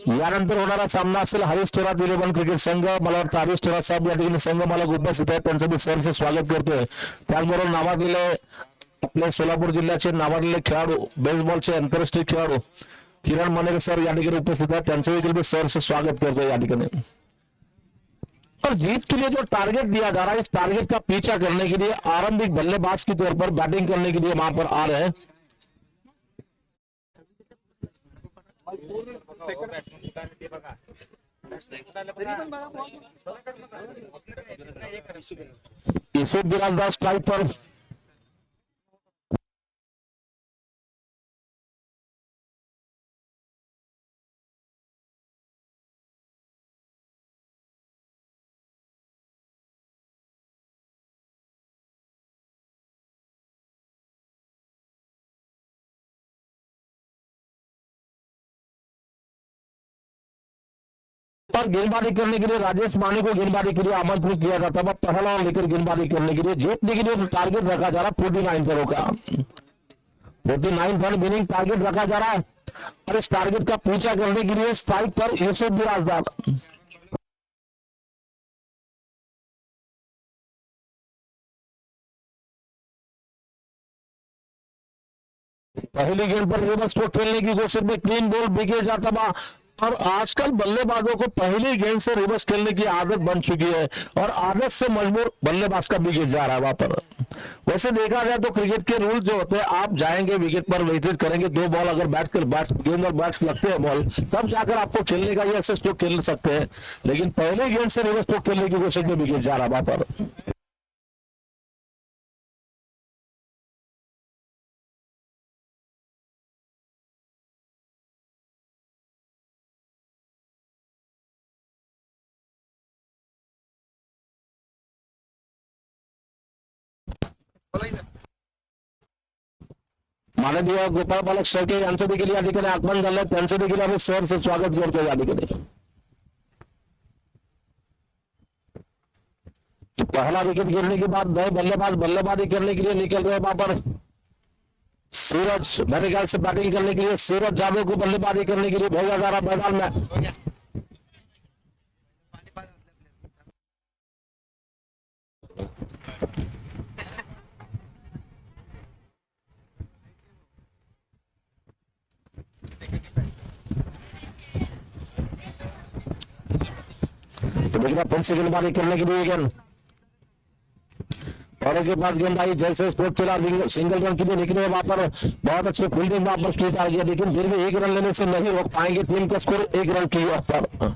यानंतर होणारा सामना असेल हरीश थोरात विलेबन क्रिकेट संघ. मला वाटतं हरीश थोरात साहेब या ठिकाणी संघ मला उपस्थित आहे, त्यांचं मी सहर्ष स्वागत करतोय. त्याचबरोबर नावाजलेले आपले सोलापूर जिल्ह्याचे नावाजलेले खेळाडू, बेसबॉलचे आंतरराष्ट्रीय खेळाडू किरण मनेर सर या ठिकाणी उपस्थित आहेत, त्यांचं देखील मी सहर्ष स्वागत करतोय या ठिकानी. और जीत के लिए जो टारगेट दिया जा रहा है, इस टारगेट का पीछा करने के लिए आरंभिक बल्लेबाज के तौर पर बैटिंग करने के लिए वहां पर आ रहे हैं. युसुफ बिराजदार स्ट्राइक पर. पर गेंदबाजी करने के लिए राजेश माने को गेंदबाजी के लिए आमंत्रित किया जाता है. पहला लेकर गेंदबाजी करने के लिए जीतने के लिए टारगेट रखा जा रहा है 49 रनों का. 49 रन विनिंग टारगेट रखा जा रहा है और इस टारगेट का पीछा करने के लिए स्ट्राइक पर यूसुफ बिराजदार. पहली गेंद पर रिवर्स को खेलने की कोशिश में क्लीन बॉल विकेट जाता था. और आजकल बल्लेबाजों को पहली गेंद से रिवर्स खेलने की आदत बन चुकी है और आदत से मजबूर बल्लेबाज का विकेट जा रहा है वहां पर. वैसे देखा जाए तो क्रिकेट के रूल जो होते हैं, आप जाएंगे विकेट पर वेटेज करेंगे, 2 बॉल अगर गेंद और बैट लगते हैं बॉल, तब जाकर आपको खेलने का ये ऐसे स्ट्रोक खेल सकते हैं. लेकिन पहले गेंद से रिवर्स स्ट्रोक खेलने की कोशिश में विकेट जा रहा है वहां पर. माननीय गोपाळ बालक शेळके यांचं देखील या ठिकाणी आगमन झालं, त्यांचं देखील आम्ही सहर्ष स्वागत करतो या ठिकाणी. पहला विकेट गिरने के बाद नए बल्लेबाज बल्लेबाजी करने के लिए निकल रहे हैं वहां पर. सूरज मेरे ख्याल से बैटिंग करने के लिए सूरज जादव को बल्लेबाजी करने के लिए भेजा जा रहा मैदान में. तो देखना फिर से गेंदबाजी करने के लिए गेंद और के पास गेंद आई, जैसे स्ट्रोक चला सिंगल रन के लिए निकले वहां पर. बहुत अच्छी फील्डिंग वहां पर की आ गया, लेकिन फिर भी 1 रन लेने से नहीं रोक पाएंगे. टीम का स्कोर 1 रन की ओर पर.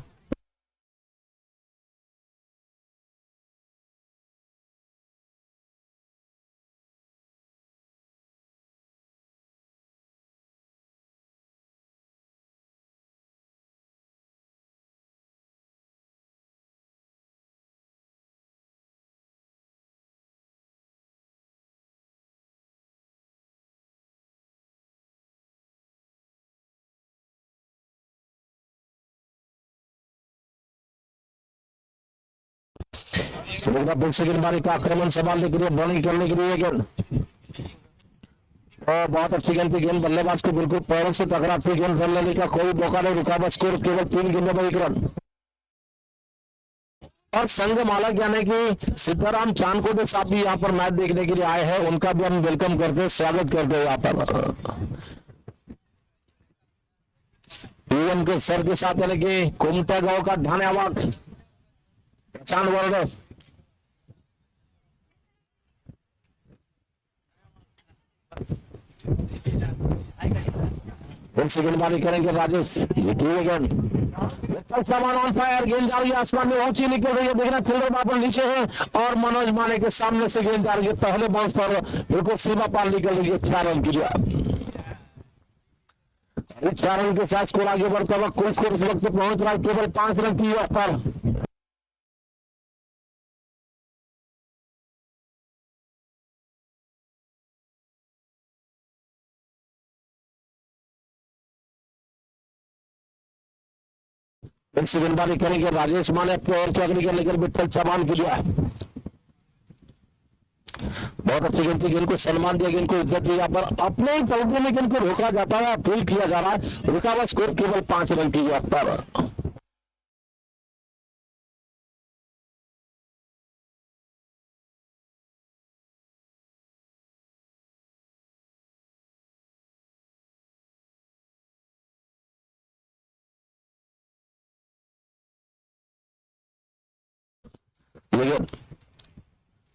फिर से गेंदबाजी का आक्रमण संभालने के लिए बॉलिंग करने के लिए गेंद और बहुत अच्छी गेंद थी. गेंद बल्लेबाज को बिल्कुल पैरों से टकराती गेंद रन लेने का कोई मौका नहीं. रुका स्कोर केवल 3 गेंदों में 1 रन. और संघ मालक यानी कि सीताराम चांदकोटे साहब भी यहाँ पर मैच देखने के लिए आए हैं, उनका भी हम वेलकम करते हैं, स्वागत करते हैं यहाँ पर. पीएम के सर के साथ यानी कि कुमटा गांव का धन्यवाद प्रशांत वर्ग. फिर से गेंदबाजी करेंगे राजेश. सामान ऑन फायर, गेंद जा रही है आसमान में, ऊंची निकल रही है. देखना फील्डर वहां पर नीचे है और मनोज माने के सामने से गेंद जा रही है. पहले बॉल पर बिल्कुल सीमा पार निकल रही है 4 रन के लिए. 4 रन के साथ स्कोर आगे बढ़ता हुआ कुल स्कोर इस वक्त पहुंच रहा है केवल 5 रन की ओर पर. फिर से गेंदबाजी करेंगे राजेश माने अपने और चौधरी के लेकर विठल चौहान के लिए. बहुत अच्छी गेंद थी, गेंद को सम्मान दिया, गेंद को इज्जत दी, यहाँ पर अपने ही पलटे में गेंद को रोका जाता है, अपील किया जा रहा है, रुका हुआ स्कोर केवल 5 रन की यहाँ पर। लेकिन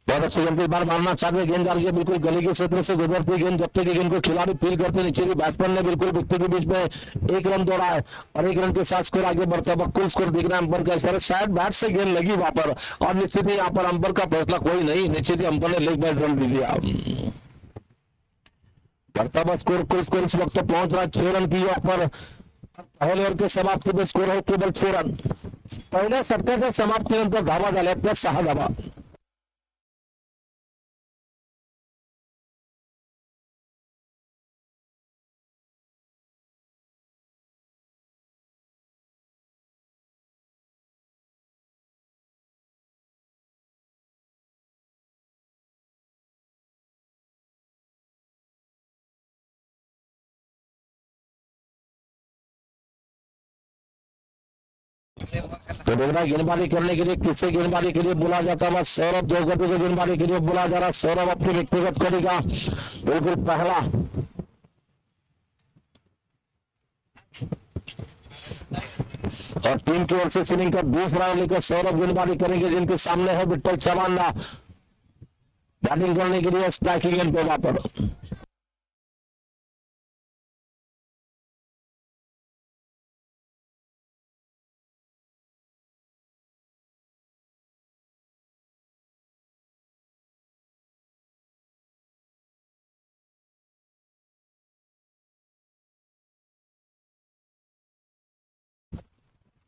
बहुत अच्छी गेंद, बार मारना चाहते, गेंद जा रही है बिल्कुल गली के क्षेत्र से गुजरती गेंद, जब तक गेंद को खिलाड़ी फील करते नीचे की बैट्समैन ने बिल्कुल विकेट के बीच में 1 रन दौड़ा है और 1 रन के साथ स्कोर आगे बढ़ता है। कुल स्कोर दिख रहा है अंपर का इशारा, शायद बैट से गेंद लगी वहां पर और निश्चित ही यहाँ पर अंपर का फैसला कोई नहीं, निश्चित ही अंपर ने लेग बाय रन दे दिया। बढ़ता हुआ स्कोर, कुल स्कोर इस वक्त पहुंच रहा है 6 रन की यहाँ पर। पहले ओवर के समाप्ति में स्कोर है केवल 6 रन। पहले षटकार के समाप्ति नंतर धावा झाल्या प्लस 6 धावा। तो देख रहा है गेंदबाजी करने के लिए किससे गेंदबाजी के लिए बोला जाता है, सौरभ देवगति को गेंदबाजी के लिए बोला जा रहा है। सौरभ अपनी व्यक्तिगत कड़ी का बिल्कुल पहला और टीम की ओर से इनिंग का दूसरा ओवर लेकर सौरभ गेंदबाजी करेंगे, जिनके सामने है विट्ठल चवाना बैटिंग करने के लिए स्ट्राइकिंग एंड पे वहां पर।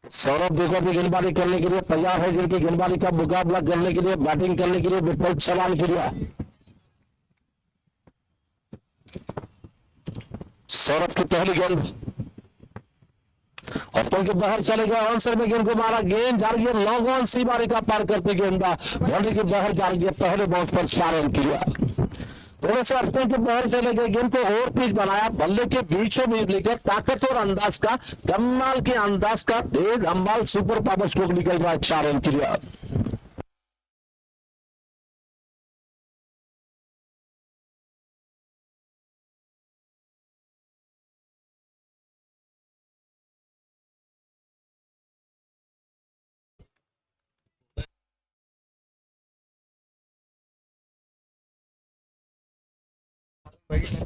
सौरभ देवगति गेंदबाजी करने के लिए तैयार है, जिनकी गेंदबाजी का मुकाबला करने के लिए बैटिंग करने के लिए विट्ठल चवान के लिए। सौरभ की पहली गेंद और पल के बाहर चले गए, आंसर में गेंद को मारा, गेंद जा रही है लॉन्ग ऑन, सी बारी का पार करते गेंदा बाउंड्री के बाहर जा रही है। पहले बॉल पर 4 रन किया, थोड़े से हफ्ते के बाहर चले गए, गेंद को और पिच बनाया, बल्ले के बीचों बीच लेकर ताकतवर अंदाज का, कमाल के अंदाज का तेज अंबाल सुपर पावर स्ट्रोक निकल रहा है। 4 रन किया।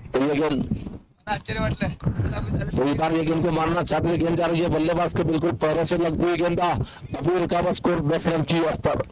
तो ये गेंद आश्चर्य वाटलं तो बार ये गेंद को मारना चाहते हैं, गेंद जा रही है बल्लेबाज के बिल्कुल पैरों से लगती हुई गेंदा, अभी रुका स्कोर 10 रन की ओर पर।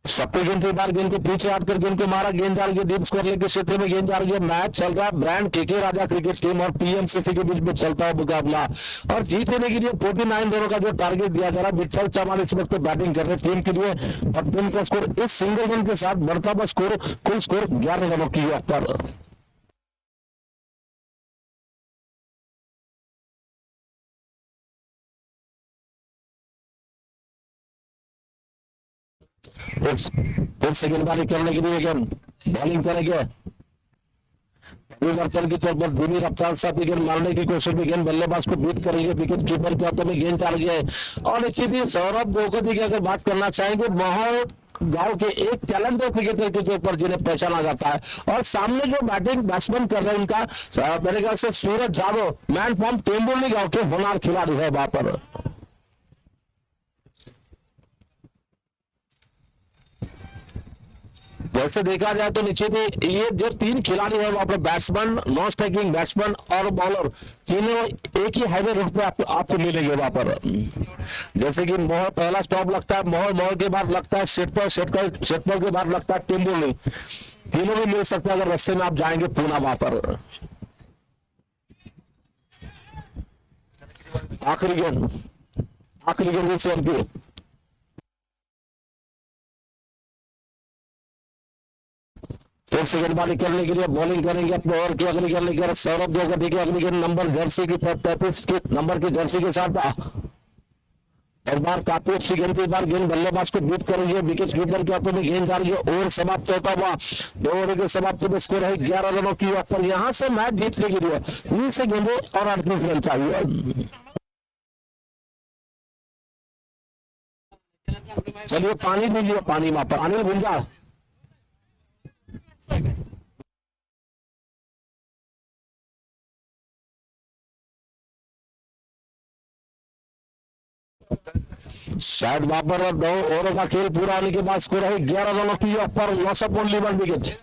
सत्ते गेंद बार गेंद को पीछे हटकर गेंद को मारा, गेंद जा रही है डीप स्कोर लेके क्षेत्र में, गेंद जा रही है। मैच चल रहा है ब्रांड केके राजा क्रिकेट टीम और पीएमसीसी के बीच में चलता है मुकाबला और जीत लेने के लिए 49 रनों का जो टारगेट दिया जा रहा है। विट्ठल चवान इस वक्त बैटिंग कर रहे टीम के लिए और टीम का स्कोर इस सिंगल रन के साथ बढ़ता हुआ स्कोर, कुल स्कोर 11 रनों की पर। फिर से गेंदबाजी करने के लिए गेंद बॉलिंग करेंगे, की तौर पर धीमी रफ्तार साथ गेंद मारने की कोशिश में, गेंद बल्लेबाज को बीट करेंगे, विकेट कीपर के हाथों में गेंद चल गई है। और निश्चित ही सौरभ देवगति की अगर बात करना चाहेंगे, माहौल गांव के एक टैलेंटेड क्रिकेटर के तौर पर जिन्हें पहचाना जाता है और सामने जो बैटिंग बैट्समैन कर रहे हैं उनका मेरे ख्याल से सूरज यादव मैन फ्रॉम टेम्बोली गांव के होनार खिलाड़ी है वहां पर। वैसे देखा जाए तो निश्चित ही ये जो 3 खिलाड़ी है वहां पर बैट्समैन, नॉन स्ट्राइकिंग बैट्समैन और बॉलर, तीनों एक ही हाईवे रूट पे आपको मिलेंगे वहां पर। जैसे कि मोहर पहला स्टॉप लगता है मोहर, मोहर के बाद लगता है शेटपर के बाद लगता है टिम्बोली, तीनों भी मिल सकता है अगर रास्ते में आप जाएंगे पूना वहां पर। आखिरी गेंद आखिरी गेंद इस ओवर की। फिर से गेंदबाजी करने के लिए बॉलिंग करेंगे अपने ओवर की अगली गेंद लेकर सौरभ जोगति की अगली गेंद नंबर जर्सी की 33 की नंबर की जर्सी के साथ। इस बार काफी अच्छी गेंद थी, इस बार गेंद बल्लेबाज को बीट करेंगे, विकेट कीपर के हाथों में गेंद जा रही है। ओवर समाप्त होता हुआ 2 ओवर के समाप्ति में स्कोर है 11 रनों की। पर यहां से मैच जीतने के लिए 20 गेंदों और 38 रन चाहिए। चलिए पानी दीजिए, पानी वहां पर अनिल गुंजा। शायद वहां पर 2 ओवरों का खेल पूरा होने के बाद स्कोर है 11 रनों की पर लॉस ऑफ ओनली 1 विकेट।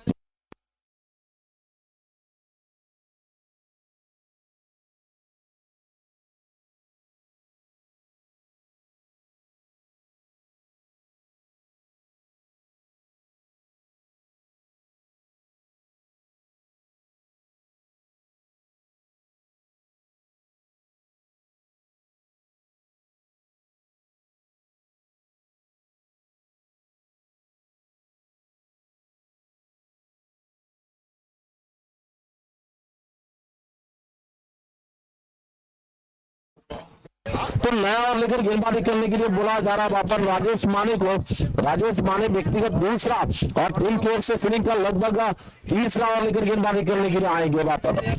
तो नया ओवर लेकर गेंदबाजी करने के लिए बोला जा रहा है वहां पर राजेश माने को। राजेश माने व्यक्तिगत दूसरा और टीम की ओर से फिनिंग का लगभग तीसरा ओवर लेकर गेंदबाजी करने के लिए आएंगे वहां पर।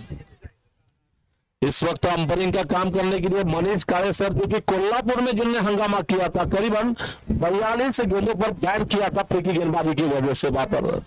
इस वक्त अंपायरिंग का काम करने के लिए मनीष काले सर, क्योंकि कोल्हापुर में जिनने हंगामा किया था करीबन 42 गेंदों पर बैन किया था फेंकी गेंदबाजी की वजह से वहां पर।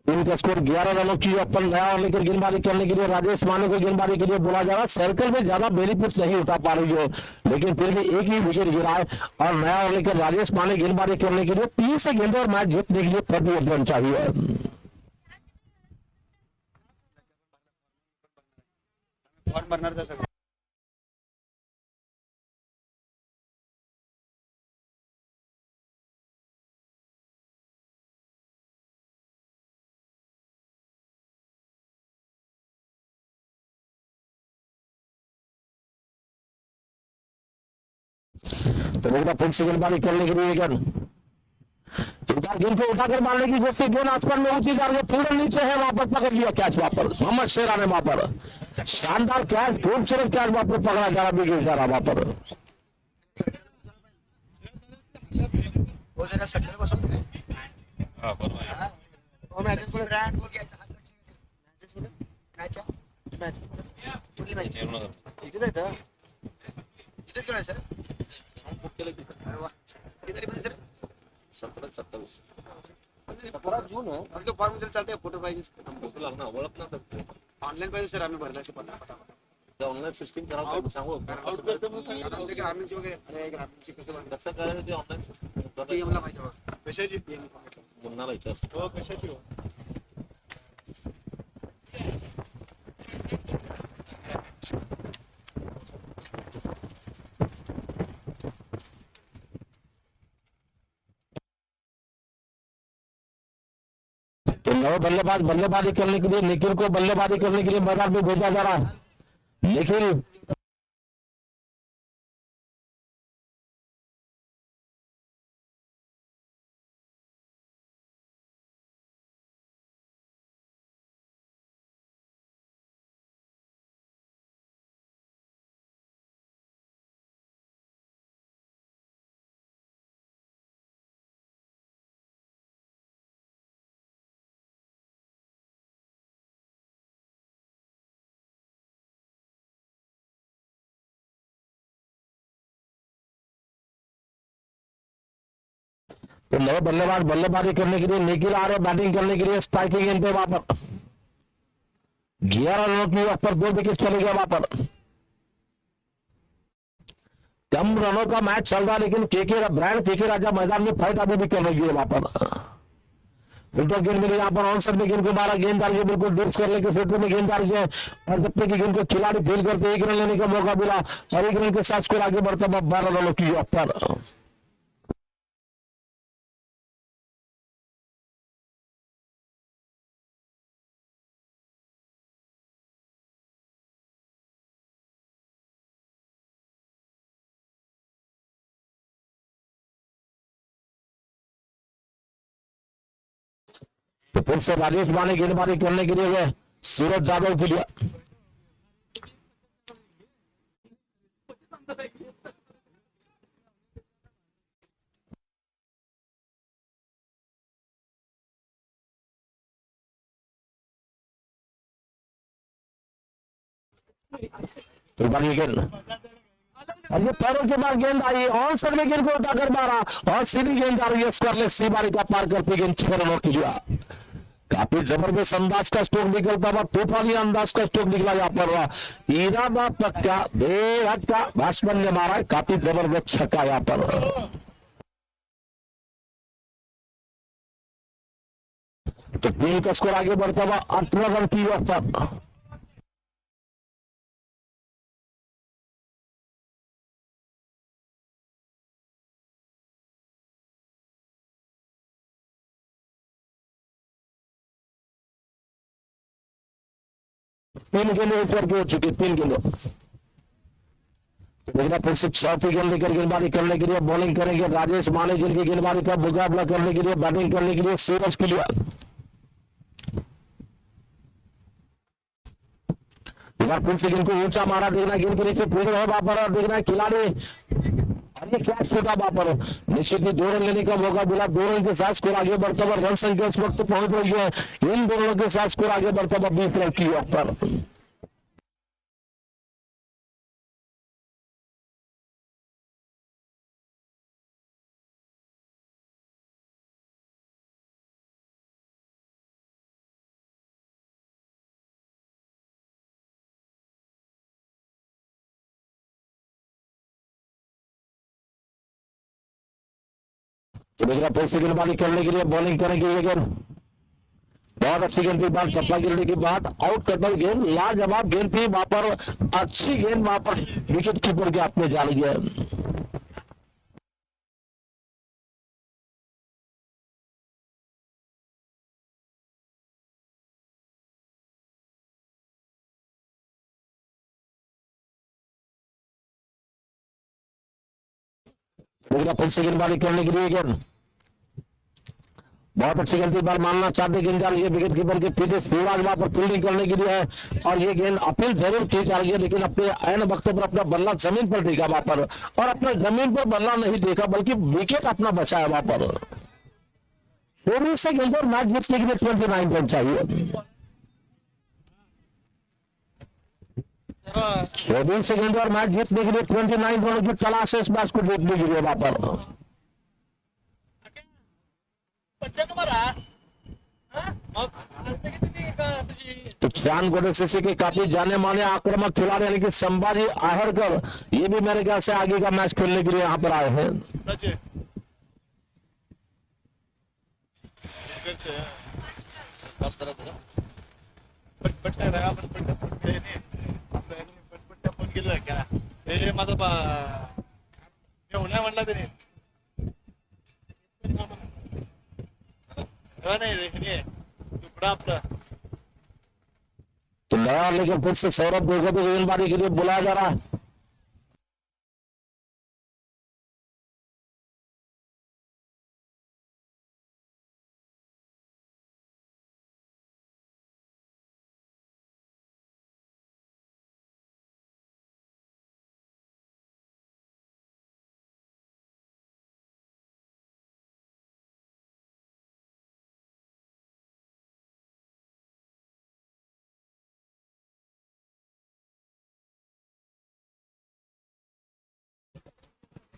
टीम का स्कोर 11 रनों की अपन नया ओवर लेकर गेंदबाजी करने के लिए राजेश माने को गेंदबाजी के लिए बोला जा रहा है। सर्कल में ज्यादा बेनिफिट नहीं उठा पा रही हो, लेकिन फिर भी एक ही विकेट गिरा है और नया ओवर लेकर राजेश माने गेंदबाजी करने के लिए 30 गेंदों और मैच जीतने के लिए 38 रन चाहिए। फॉर्म भरणार था सगळं. तो एक बार फिर से गेंदबाजी करने के लिए गेंद को उठाकर मारने की कोशिश, गेंद आसमान में ऊंची जा रही है, पूरे नीचे है, वहां पर पकड़ लिया कैच। वहां पर मोहम्मद शेरा ने वहां पर शानदार कैच, खूबसूरत कैच वहां पर पकड़ा जा रहा, विकेट जा रहा वहां पर। वो जरा सटल बसवत काय हा बरोबर आहे. वो मॅचेस पुढे ब्रँड बोल घ्यायचा मॅचेस पुढे मॅच मॅच कुठली मॅच जेवण करतो. इथे नाही तर इथेच खेळायचं सर. अरे वा किती बजे सर 17-27 पूरा जून है हम तो फॉर्म जर चालते फोटो पाहिजे फोटो लागणार, ओळख ना करते. ऑनलाईन पाहिजे सर. आम्ही भरला पटापट ऑनलाईन सिस्टीम करावं सांगू आमच्या ग्रामीणची वगैरे अरे ग्रामीणची कसं कसं करायचं ते ऑनलाईन सिस्टीम पीएमला माहिती बघा कशाची मुन्नाला विचार. हो कशाची हो तो नव बल्लेबाज बल्लेबाजी करने के लिए निखिल को बल्लेबाजी करने के लिए मैदान में भेजा जा रहा है। निखिल तो नए बल्लेबाज बल्लेबाजी करने के लिए निखिल आ रहे बैटिंग करने के लिए स्ट्राइकिंग एंड पे वहां पर 11 रनों की पर 2 विकेट चले गए वहां पर। कम रनों का मैच चल रहा है, लेकिन केके ब्रांड केके राजा मैदान में फाइट अभी भी कर रही है वहां पर। उल्टा गेंद मिली यहाँ पर ऑनसर में गेंद को मारा, गेंदबाजी बिल्कुल डिप्स कर लेके क्षेत्र में गेंदबाजी है, और जब तक कि गेंद को खिलाड़ी फेल करते 1 रन लेने का मौका मिला, और 1 रन के साथ स्कोर आगे बढ़ता 12 रनों की पर। तो फिर से राजेश माने गेंदबाजी करने के लिए गए, सूरज यादव के लिए। तो बड़ी गेंद, और ये पैरों के बाद गेंद आई, ऑन साइड में गेंद को उठाकर मारा, और सीधी गेंद आ रही है स्क्वायर सी बारी का पार करते गेंद 6 रनों के लिए। काफी जबरदस्त अंदाज का स्ट्रोक निकलता हुआ, तूफानी अंदाज का स्ट्रोक निकला यहाँ पर, इरादा पक्का बेहद का बैट्समैन ने मारा है, काफी जबरदस्त छक्का यहाँ पर। तो टीम का स्कोर आगे बढ़ता हुआ 18 रन की ओर पर। तीन गेंदें इस बार की हो चुकी, 3 गेंदों। देखना फिर से चौथी गेंद लेकर गेंदबाजी करने के लिए बॉलिंग करेंगे राजेश माने, जिनकी गेंदबाजी का मुकाबला करने के लिए बैटिंग करने के लिए सूरज के लिए। फिर से गेंद को ऊंचा मारा, देखना गेंद के नीचे पूरे है वहां पर, और देखना खिलाड़ी, और ये क्या छोटा वहां पर, निश्चित ही 2 रन लेने का मौका मिला, 2 रन के साथ स्कोर आगे बढ़ता हुआ, रन संख्या इस वक्त पहुंच रही है, इन 2 रनों के साथ स्कोर आगे बढ़ता हुआ 20 रन की ओर पर। तो देखना फिर से गेंदबाजी करने के लिए बॉलिंग करेंगे ये गेंद, बहुत अच्छी गेंद थी, बात टप्पा गिरने के बाद आउट करता हुआ गेंद, लाजवाब गेंद थी वहां पर, अच्छी गेंद वहां पर विकेट कीपर के हाथ में जा रही है। देखना फिर से गेंदबाजी करने के लिए गेंद, बहुत अच्छी गेंद थी, बार मानना चाहते गेंद जा रही है विकेट कीपर के पीछे, सूरज वहां पर फील्डिंग करने के लिए है, और ये गेंद अपील जरूर की जा रही है, लेकिन अपने ऐन वक्त पर अपना बल्ला जमीन पर टिका वहां पर, और अपने जमीन पर बल्ला नहीं देखा बल्कि विकेट अपना बचाया वहां पर। 24 से गेंद और मैच जीतने के लिए 29 रन चाहिए। 24 से गेंद और मैच जीतने के लिए 29 रनों की तलाश है इस मैच को जीतने के लिए वहां पर। तो चांद गोडे सीसी के काफी जाने माने आक्रामक खिलाड़ी यानी कि संभाजी आहरकर, ये भी मेरे ख्याल से आगे का मैच खेलने के लिए यहाँ पर आए हैं। तो नया लेकिन फिर से सौरभ गोगो को गेंदबाजी के लिए बुलाया जा रहा है।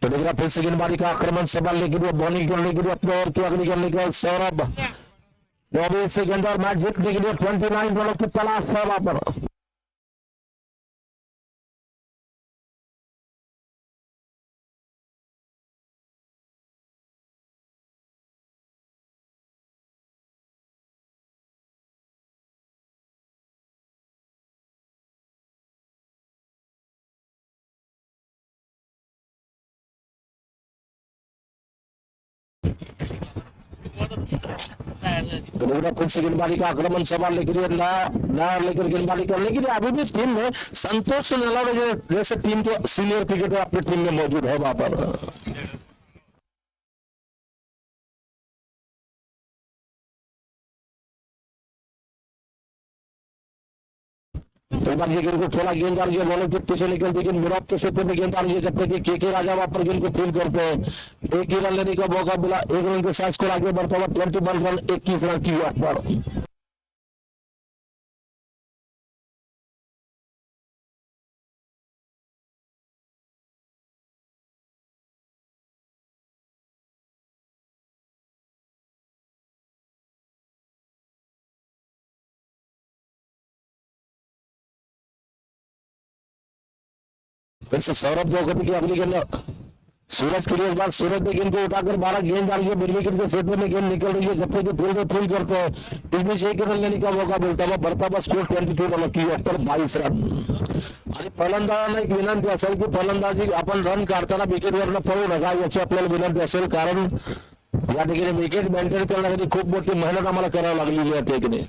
तो देखना फिर से गेंदबाजी का आक्रमण संभालने के लिए बॉलिंग करने के लिए अपने ओर की अग्नि करने के सौरभ, 24 से गेंद और मैच जीतने के लिए 29 रनों की तलाश है वहां पर। दोबारा फिर से गेंदबाजी का आक्रमण सवाल लेकर नया नया लेकर गेंदबाजी करने के लिए अभी भी टीम में संतोष से अलावा जैसे टीम के सीनियर क्रिकेटर अपनी टीम में मौजूद है वहां पर। तो एक बार ये गेंद को थोड़ा गेंद आ रही है बॉलर के पीछे निकलती है मुराद के क्षेत्र में गेंद आ रही है जब तक के राजा वहां पर गेंद को फील करते हैं। एक ही रन लेने का मौका मिला, एक रन के साथ स्कोर आगे बढ़ता हुआ 21 रन 21 रन की वाट पर। फिर से सौरभ चौधरी की अगली गेंद सूरज के लिए बार सूरज ने गेंद को उठाकर 12 गेंद डाली है मिड विकेट के क्षेत्र में गेंद निकल रही है जब तक फील करते हैं टीम में 6 रन लेने का मौका मिलता हुआ बढ़ता हुआ स्कोर 22 रन की उत्तर 22 रन। आणि फलंदाजांना एक विनंती असेल की फलंदाजी आपण रन काढताना विकेटवर पळू नका याची आपल्याला विनंती असेल कारण या ठिकाणी विकेट मेंटेन करण्यासाठी खूप मोठी मेहनत आम्हाला करावी लागलेली आहे त्या ठिकाणी।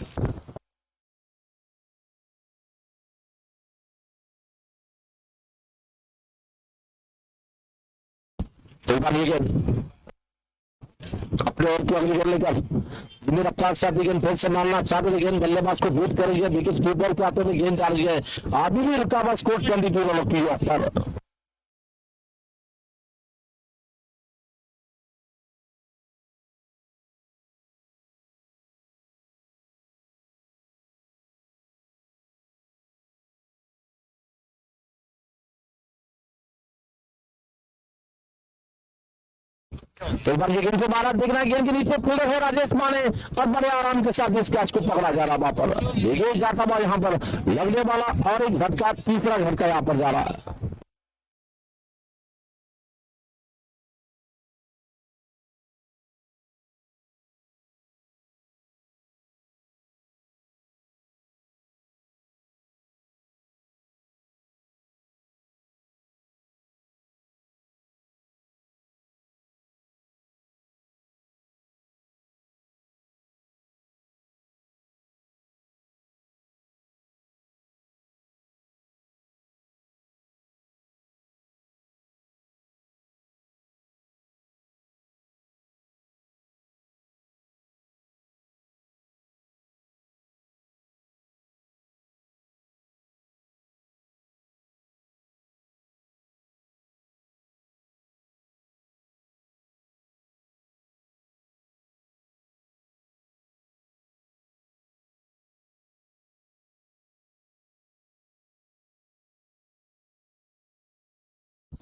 तो बार ये गेंद अपने ओर की अगली गेंद लेकर धीमी रफ्तार से आती गेंद फिर से मारना चाहते थे गेंद बल्लेबाज को बीट करेगी विकेट कीपर के हाथों में गेंद आ रही है अभी भी रुका हुआ स्कोर 22 रनों की पर। तो एक बार ये गेंद को मारा देखना गेंद के नीचे फील्डर है राजेश माने और बड़े आराम के साथ इस कैच को पकड़ा जा रहा वहां पर देखिए जाता हुआ यहाँ पर लगने वाला और एक झटका तीसरा झटका यहाँ पर जा रहा है।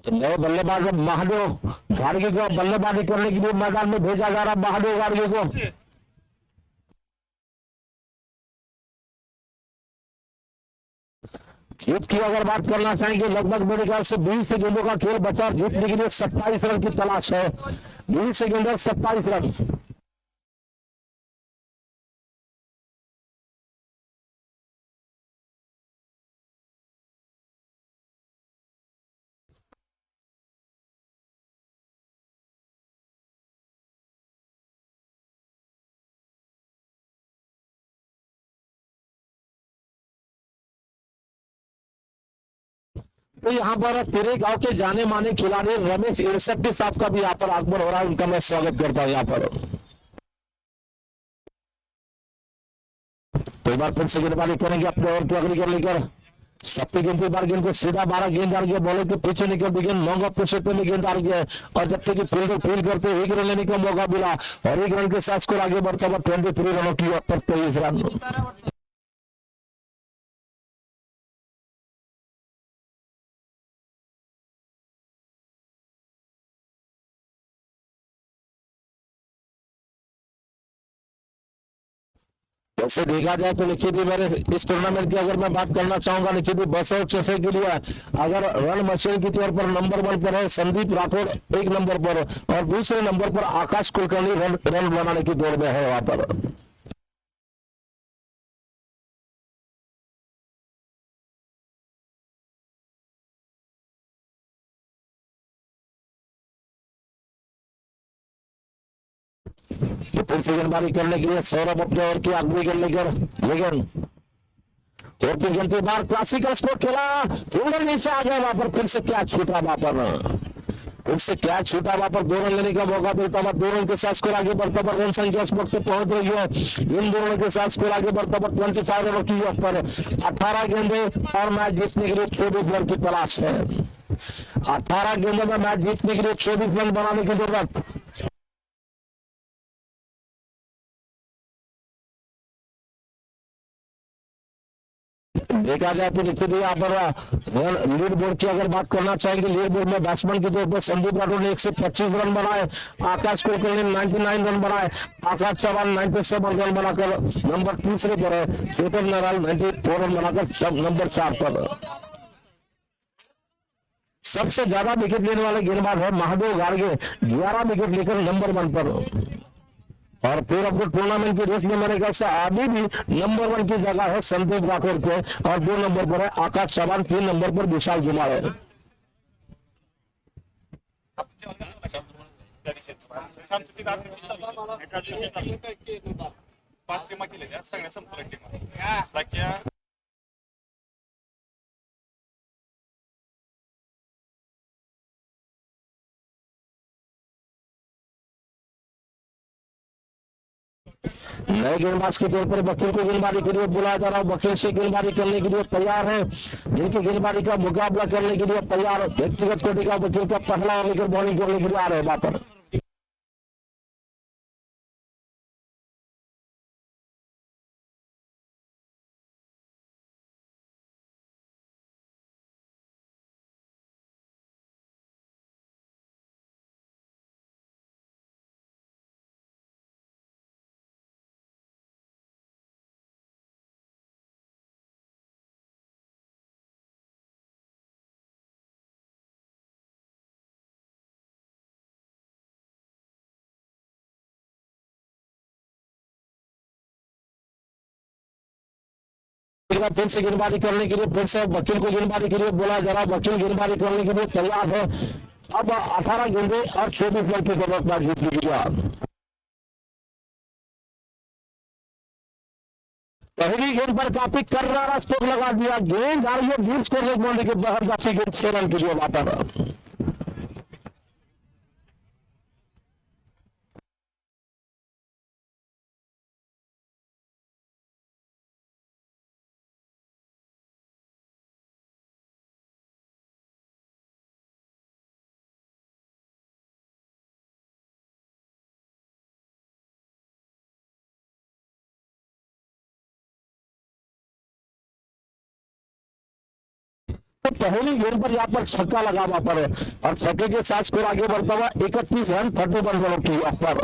तो नए बल्लेबाज महादेव गार्गी को बल्लेबाजी करने के लिए मैदान में भेजा जा रहा महादेव गार्गी को। जीत की अगर बात करना चाहेंगे लगभग मेरे ख्याल से 20 गेंदों का खेल बचा जीतने के लिए 27 रन की तलाश है 20 गेंदों 27 रन। तो यहाँ पर तेरे गांव के जाने माने खिलाड़ी रमेश इरसट्टी साहब का भी यहाँ पर आगमन हो रहा है उनका मैं स्वागत करता हूँ यहाँ पर। तो एक बार फिर से गेंदबाजी करेंगे अपने ओर की अगली गेंद लेकर सप्ती गेंद की बार गेंद को सीधा 12 गेंद आ रही है बॉलर के पीछे निकलती गेंद लॉन्ग ऑफ क्षेत्र में गेंद आ रही है और जब तक फील्डर फील करते एक रन लेने का मौका मिला और एक रन के साथ स्कोर आगे बढ़ता हुआ 23 रनों की 23 रन। वैसे देखा जाए तो निश्चित ही मेरे इस टूर्नामेंट की अगर मैं बात करना चाहूंगा निश्चित ही बसों चेसे के लिए अगर रन मशीन के तौर पर नंबर 1 पर है संदीप राठौड़ एक नंबर पर और दूसरे नंबर पर आकाश कुलकर्णी रन बनाने की दौड़ में है वहां पर। फिर से गेंदबाजी करने के लिए सौरभ अपने ओर की अगली गेंद लेकर लेकिन होती गेंद बार क्लासिकल स्कोर खेला, फील्डर नीचे आ गया, वहां पर फिर से क्या छूटा, वहां पर फिर से क्या छूटा, वहां पर 2 रन लेने का मौका मिलता हुआ 2 रन के साथ स्कोर आगे बढ़ता हुआ रन संख्या स्पोर्ट से पहुंच रही है। इन 2 रन के साथ स्कोर आगे बढ़ता हुआ 25 ओवर की पर 18 गेंदे और मैच जीतने के लिए 24 रन की तलाश है। 18 गेंदों में मैच जीतने के लिए 24 रन बनाने की जरूरत। देखा जाए तो देखिए यहाँ पर लीड बोर्ड की अगर बात करना चाहेंगे, लीड बोर्ड में बैट्समैन के तौर पर संदीप राठौर ने 125 रन बनाए, आकाश कुलकर्णी ने 99 रन बनाए, आकाश चौहान 97 रन बनाकर नंबर 3 पर है, चेतन नारायण 94 रन बनाकर नंबर 4 पर। सबसे ज्यादा विकेट लेने वाले गेंदबाज है महादेव गार्गे, 11 विकेट लेकर नंबर 1 पर। और फिर अब टूर्नामेंट की रेस में मेरे ख्याल से अभी भी नंबर 1 की जगह है संदीप राठौर के, और 2 नंबर पर है आकाश चौहान, 3 नंबर पर विशाल जुमार है। नए गेंदबाज के तौर पर वकील को गेंदबाजी के लिए बुलाया जा रहा है, वकील से गेंदबाजी करने के लिए तैयार है, जिनकी गेंदबाजी का मुकाबला करने के लिए तैयार व्यक्तिगत कोटि का वकील का पहला ओवर बॉलिंग करने के लिए आ रहे हैं वहां पर। फिर से गेंदबाजी करने के लिए फिर से वकील को गेंदबाजी के लिए बोला जा रहा है, वकील गेंदबाजी करने के लिए तैयार है। अब 18 गेंदे और 24 रन की जरूरत जीतने के लिए। पहली गेंद पर काफी कर्रारा स्ट्रोक लगा दिया, गेंद आ रही है दूर स्कोर बोलने के बाहर जाती गेंद 6 रन के लिए वहां पर। तो पहली गेंद पर यहाँ पर छक्का लगा वहां पर, और छक्के के साथ स्कोर आगे बढ़ता हुआ 31 रन 31 रनों की यहाँ पर।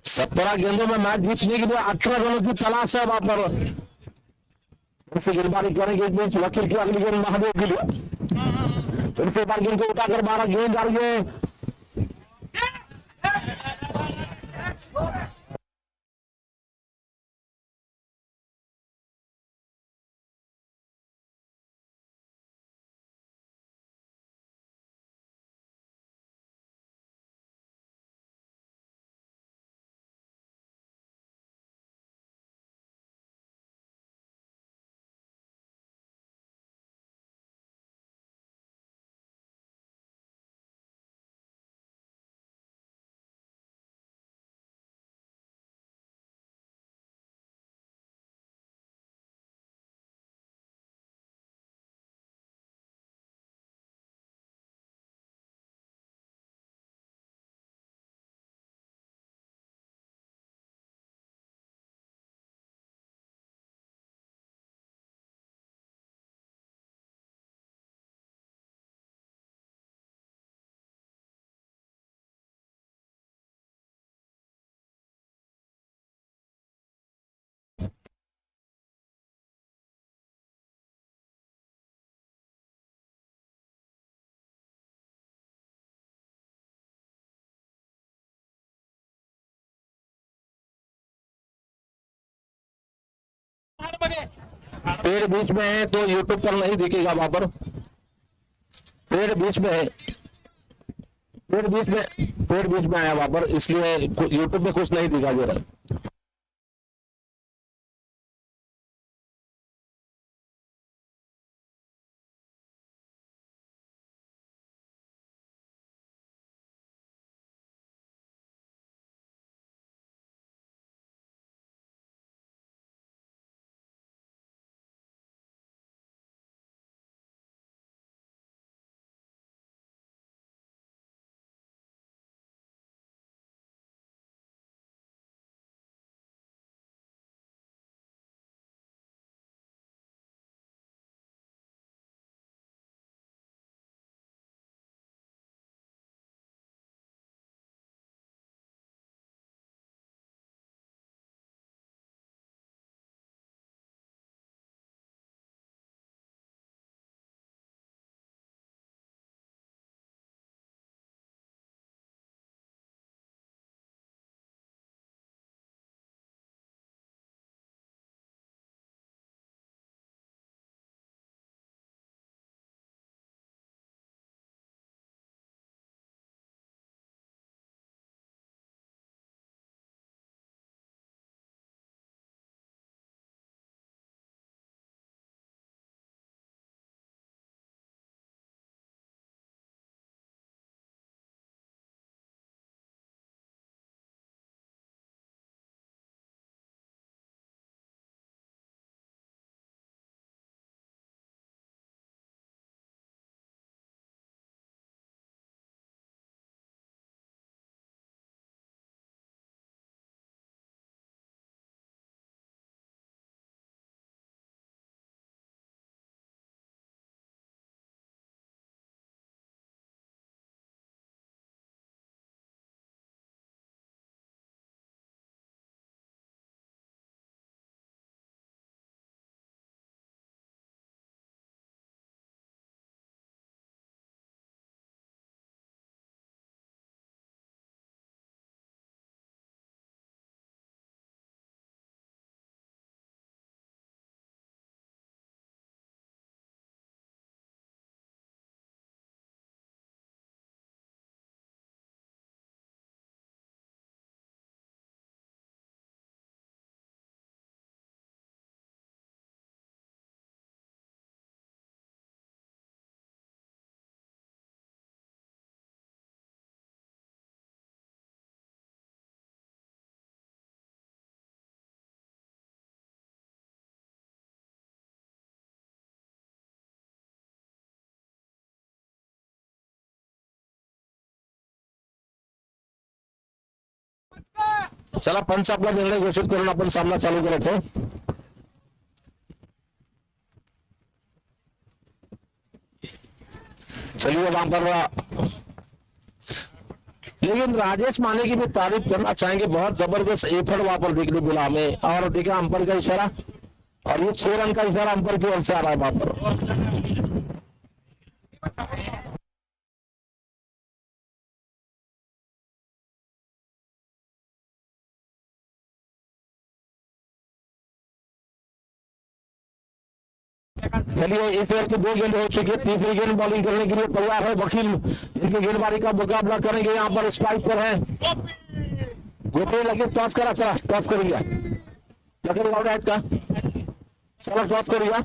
17 गेंदों में मैच जीतने के लिए 18 रनों की तलाश है वहां पर। फिर से गेंदबाजी करेंगे इस बीच वकील की अगली गेंद महादेव के लिए, फिर से बार गेंद को उठाकर 12 गेंद आ रही है। पेड़ बीच में है तो यूट्यूब पर नहीं दिखेगा, वहां पर पेड़ बीच में है। पेड़ बीच में आया वहां पर, इसलिए यूट्यूब में कुछ नहीं दिखा दे रहा। चला, पंच आपला निर्णय घोषित करून आपण सामना चालू करायचो। चलिए वहां पर, लेकिन राजेश माने की भी तारीफ करना चाहेंगे, बहुत जबरदस्त एफर्ट वहां पर देखने मिला हमें। और देखा अंपर का इशारा, और ये 6 रन का इशारा अंपर की ओर से आ रहा है वहां पर। चलिए इस ओवर की 2 गेंद हो चुकी है, तीसरी गेंद बॉलिंग करने के लिए तैयार है वकील, इनकी गेंदबाजी का मुकाबला करेंगे। यहाँ पर स्ट्राइक पर है गोपी, लगे टॉस करा, चला टॉस करेंगे, लगे आउट है इसका, चला टॉस करेगा।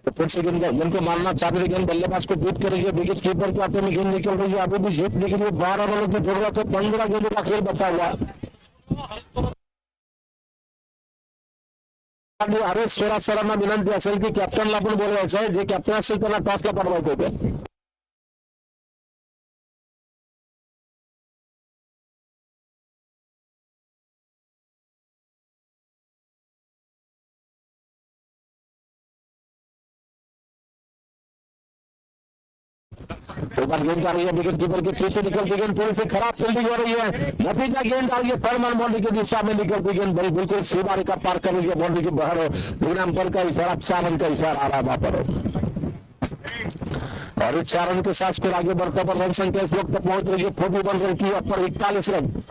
तो फिर से गेंद को मारना चाहते थे, गेंद बल्लेबाज को बीट करेंगे, विकेट कीपर के हाथों में गेंद निकल रही है, अभी भी जीतने के लिए 12 रनों की जरूरत है, 15 गेंदों का खेल बचा हुआ है। अरे सरांना विनंती असेल की कॅप्टनला पण बोलवायचं आहे, जे कॅप्टन असेल त्यांना टॉसला पाठवायचं होतं। एक बार गेंद आ रही है, विकेट कीपर के पीछे निकलती गेंद थोड़ी सी खराब फील्डिंग हो रही है, नतीजा गेंद आ रही है फरमान बाउंड्री की दिशा में निकलती गेंद बिल्कुल सीमा रेखा पार कर रही है बाउंड्री के बाहर, लेकिन अंपर का इशारा 4 रन का इशारा आ रहा है वहां पर, और इस 4 रन के साथ स्कोर आगे बढ़ता पर रन संख्या इस वक्त पहुंच रही है 41 रन की, पर 41 रन।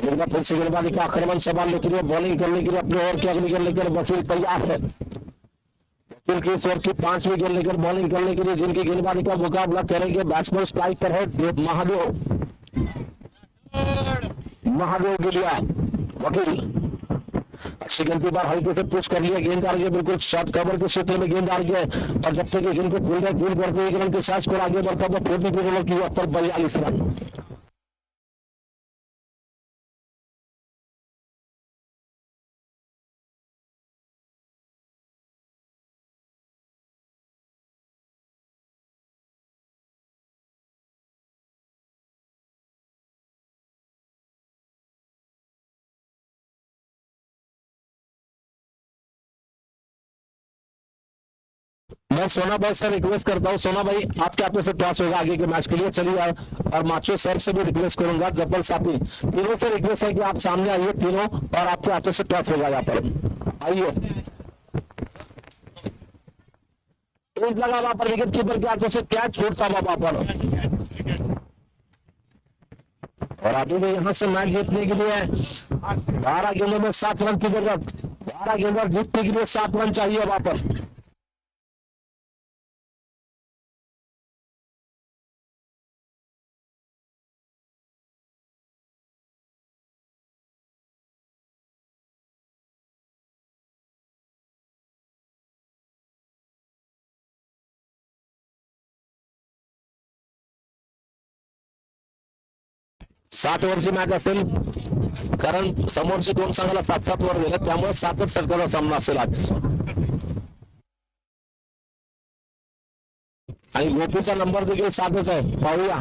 एक बार फिर से गेंदबाजी का आक्रमण संभालने के लिए, बॉलिंग करने के लिए अपने ओवर की अगली गेंद लेकर वकील तैयार है। वकील की इस ओवर की 5वीं गेंद लेकर बॉलिंग करने के लिए जिनकी गेंदबाजी का मुकाबला करेंगे, बैट्समैन स्ट्राइक पर है महादेव। महादेव के लिए वकील अच्छी गेंद की बार हल्के से पुश कर लिया, गेंद आ रही है बिल्कुल शॉर्ट कवर के क्षेत्र में गेंद आ रही है, और जब तक गेंद को फील्ड करते हुए रन के साथ स्कोर आगे बढ़ता है 42 की 42 रन। मैं सोना भाई से रिक्वेस्ट करता हूँ, सोना भाई आपके हाथों से टॉस होगा आगे के मैच के लिए, चलिए और माचो सर से भी रिक्वेस्ट करूंगा, जब्बल साथी तीनों से रिक्वेस्ट है कि आप सामने आइए तीनों, और आपके हाथों से टॉस होगा यहाँ पर आइए। लगा वहां पर विकेट कीपर के हाथों से कैच छूटता वहां पर, और अभी भी यहाँ से मैच जीतने के लिए 12 गेंदों में 7 रन की जरूरत, 12 गेंदों जीतने के लिए 7 रन चाहिए वहां पर। सात ओव्हरची मॅच असेल, कारण समोरचे 2 संघाला 7-7 ओव्हर गेले, त्यामुळे 7च षटकाचा सामना असेल आज। आणि गोपीचा नंबर देखील 7च आहे, पाहूया।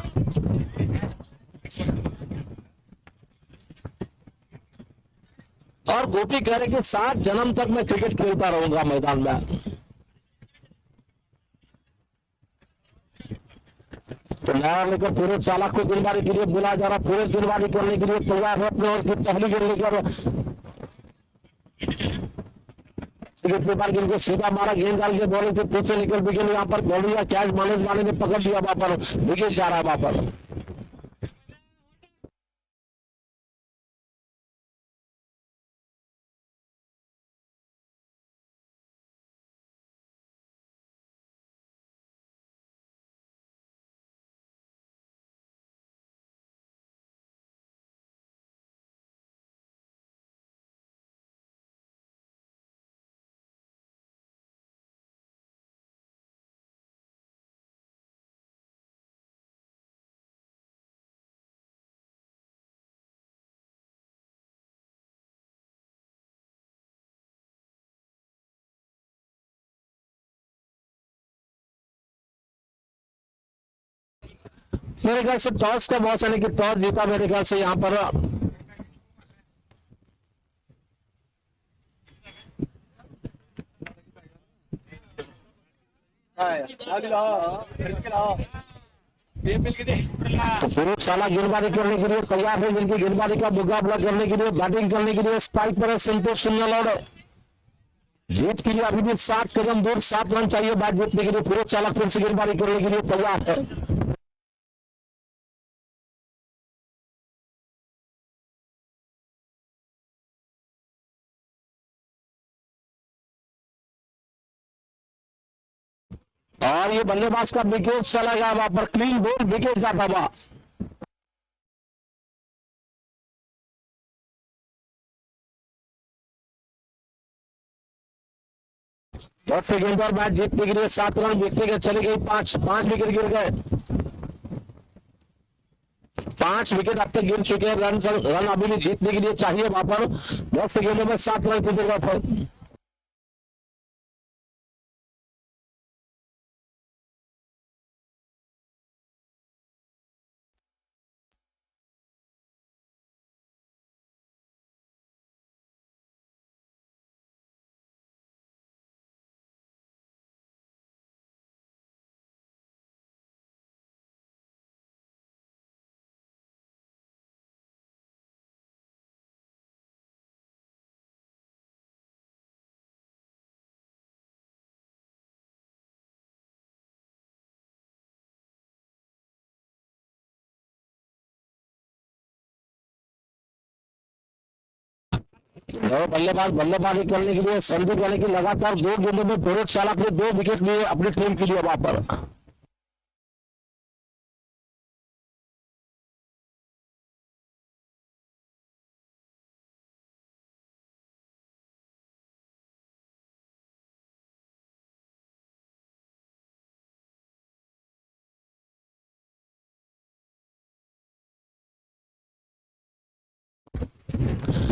और गोपी कह रहे कि 7 जन्म तक मैं क्रिकेट खेलता रहूंगा मैदान में। तो नया लेकर पूरे चालक को गेंदबाजी के लिए बुलाया जा रहा, पूरे गेंदबाजी करने के लिए तैयार है अपने ओवर की पहली गेंद लेकर, गेंद को सीधा मारा, गेंद डाल के बॉलिंग के पीछे निकल विकेट, यहाँ पर बॉलिंग या कैच मानेज वाले ने पकड़ लिया, वहां पर विकेट जा रहा है वहां पर। मेरे ख्याल से टॉस का बहुत यानी कि टॉस जीता मेरे ख्याल से यहाँ पर तो फिरोज साला गेंदबाजी करने के लिए तैयार है, जिनकी गेंदबाजी का मुकाबला करने के लिए, बैटिंग करने के लिए स्ट्राइक पर है संतोष सुन्नलौड़। जीत के लिए अभी भी 7 कदम दूर, 7 रन चाहिए बैट जीतने के लिए। फिरोज चालक फिर से गेंदबाजी करने के लिए तैयार है। और ये बल्लेबाज का विकेट चला गया, वहां पर क्लीन बोल विकेट जाता हुआ। दस सेकेंड और मैच जीतने के लिए 7 रन जीतने के चले गई, 5 विकेट गिर गए, 5 विकेट अब तक गिर चुके हैं। रन अभी भी जीतने के लिए चाहिए वहां पर, 10 सेकेंडों में 7 रन की जरूरत है। और बल्लेबाजी करने के लिए संदीप यानी कि लगातार 2 गेंदों में प्रयोगशाला के 2 विकेट लिए अपनी टीम के लिए वहां पर।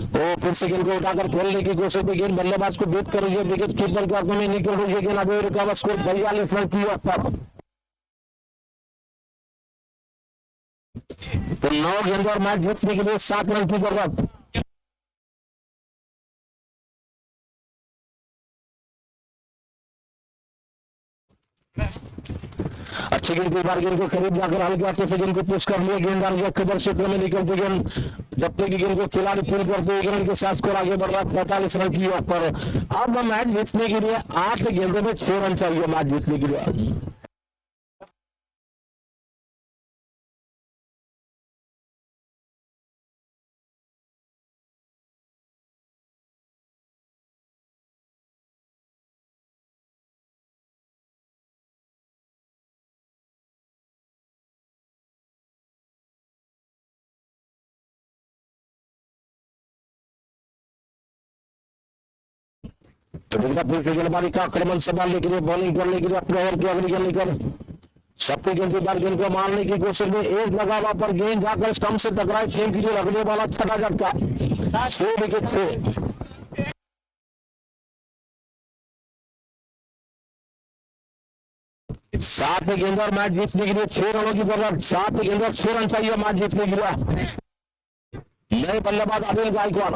वो फिर से गेंद को उठाकर खेलने की कोशिश में गेंद बल्लेबाज को बीट कर रही है, विकेट कीपर के हाथों में निकल रही है गेंद। अभी रिकवर स्कोर 42 रन की पर। तो 9 गेंद और मैच जीतने के लिए 7 रन की जरूरत। अच्छी गेंद की बार गेंद को करीब जाकर हल्के हाथों से गेंद को पुश कर लिया, गेंदबाज के खबर क्षेत्र में निकलती गेंद जब तक की गेंद को खिलाड़ी फील करते 1 रन के साथ स्कोर आगे बढ़ रहा है 45 रन की पर। अब मैच जीतने के लिए 8 गेंदों में 6 रन चाहिए मैच जीतने के लिए। तो फिर से गेंदबाजी का आक्रमण संभालने के लिए बॉलिंग करने के लिए अपने ओवर की अगली गेंद निकल सबके गेंद की बार गेंद को मारने की कोशिश में एक लगा वहां पर गेंद जाकर स्टंप से टकराई, टीम के लिए रखने वाला छठा झटका 6 विकेट थे। 7 गेंद और मैच जीतने के लिए 6 रनों की जरूरत। 7 गेंद और 6 रन चाहिए मैच जीतने के लिए। नए बल्लेबाज अनिल गायकवाड़।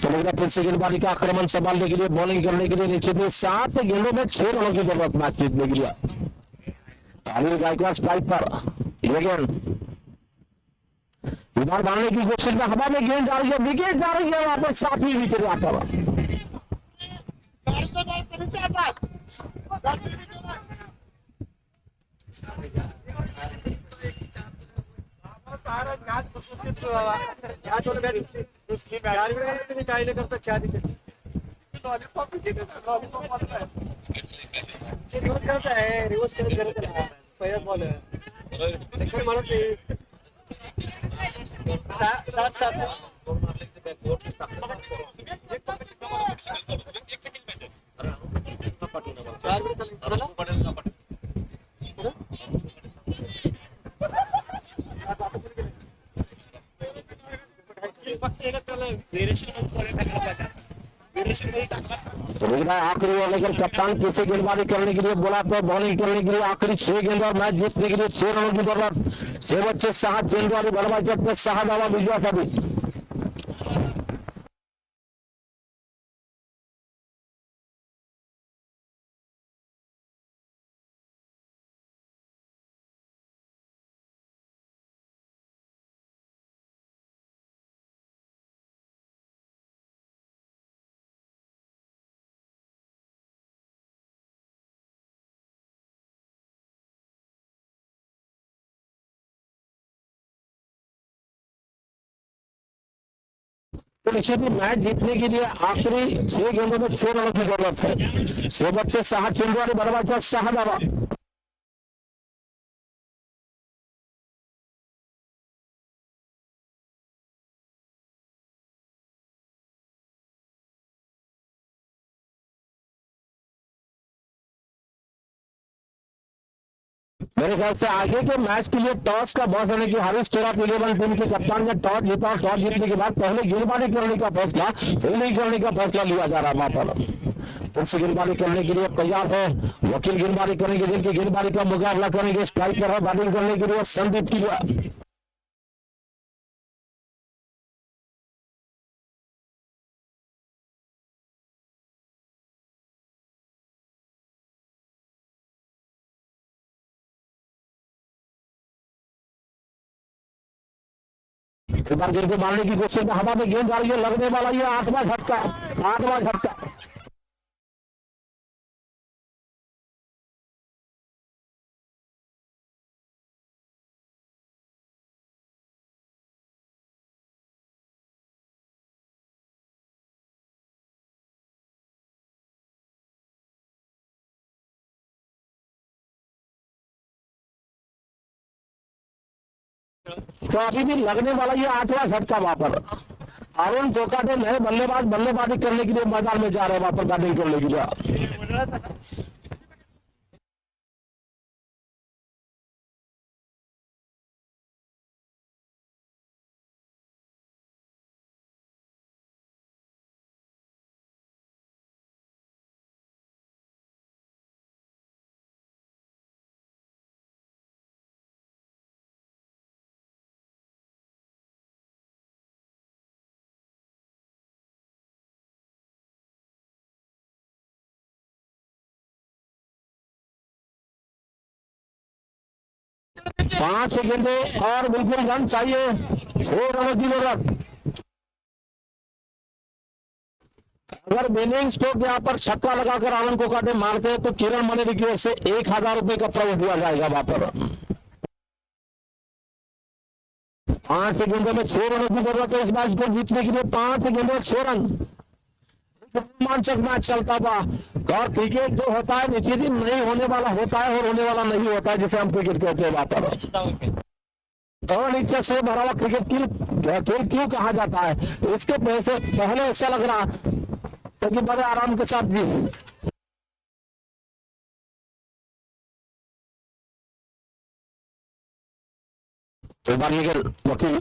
तो फिर से गेंदबाजी का आक्रमण संभालने के लिए बॉलिंग करने के लिए नीचे में 7 गेंदों में 6 रनों की जरूरत मैच जीतने के लिए। अनिल गायकवाड़ स्ट्राइक पर, ये गेंद इधर डालने की कोशिश में हवा में गेंद जा रही है, विकेट जा रही है वहां पर 7वीं विकेट वहां पर। रिवर्स करत पहिला बॉल म्हणत नाही 7-7 तो आखिरी ओवर लेकर कप्तान किसे गेंदबाजी करने के लिए बोला तो बॉलिंग करने के लिए आखिरी 6 गेंद और मैच जीतने के लिए 6 रनों की जरूरत। 6 बच्चे 6 गेंदबाजी बल्लेबाज जब 6 दावा विजय सभी। तो निश्चित ही मैच जीतने के लिए आखिरी 6 गेंदों में 6 रनों की जरूरत है। 6 बच्चे 6 गेंदबाजी बल्लेबाज 6 दावा। मेरे ख्याल से आगे के मैच के लिए टॉस का बॉस होने की हारिस 11 टीम के कप्तान ने टॉस जीता और टॉस जीतने के बाद पहले गेंदबाजी करने का फैसला, फील्डिंग करने का फैसला लिया जा रहा है वहां पर। फिर से गेंदबाजी करने के लिए तैयार है वकील, गेंदबाजी करेंगे जिनकी गेंदबाजी का मुकाबला करेंगे। स्ट्राइक पर है बैटिंग करने के लिए संदीप किया। एक बार गेंद को मारने की कोशिश में हवा में गेंद आ रही है, लगने वाला ये 8वां झटका, 8वां झटका। तो अभी भी लगने वाला ये 8वां झटका वहां पर। अरुण कोकाटे नए बल्लेबाज बल्लेबाजी करने के लिए मैदान में जा रहे हैं वहां पर बैटिंग करने के लिए। पांच गेंदे और बिल्कुल रन चाहिए, 4 रनों की जरूरत। अगर विनिंग स्ट्रोक यहाँ पर छक्का लगाकर आनंद कोकाटे मारते हैं तो किरण मनेरी की ओर से 1000 रुपए का प्राइज दिया जाएगा वहां पर। 5 गेंदों में 6 रनों की जरूरत है इस मैच को जीतने के लिए। 5 गेंदों 6 रन, रोमांचक मैच चलता हुआ। और क्रिकेट जो होता है निश्चित ही नहीं होने वाला होता है और होने वाला नहीं होता है, जिसे हम क्रिकेट कहते हैं वहां पर। और नीचे से भरा हुआ क्रिकेट खेल क्यों कहा जाता है, इसके पहले ऐसा लग रहा तो कि बड़े आराम के साथ जी तो बार वकील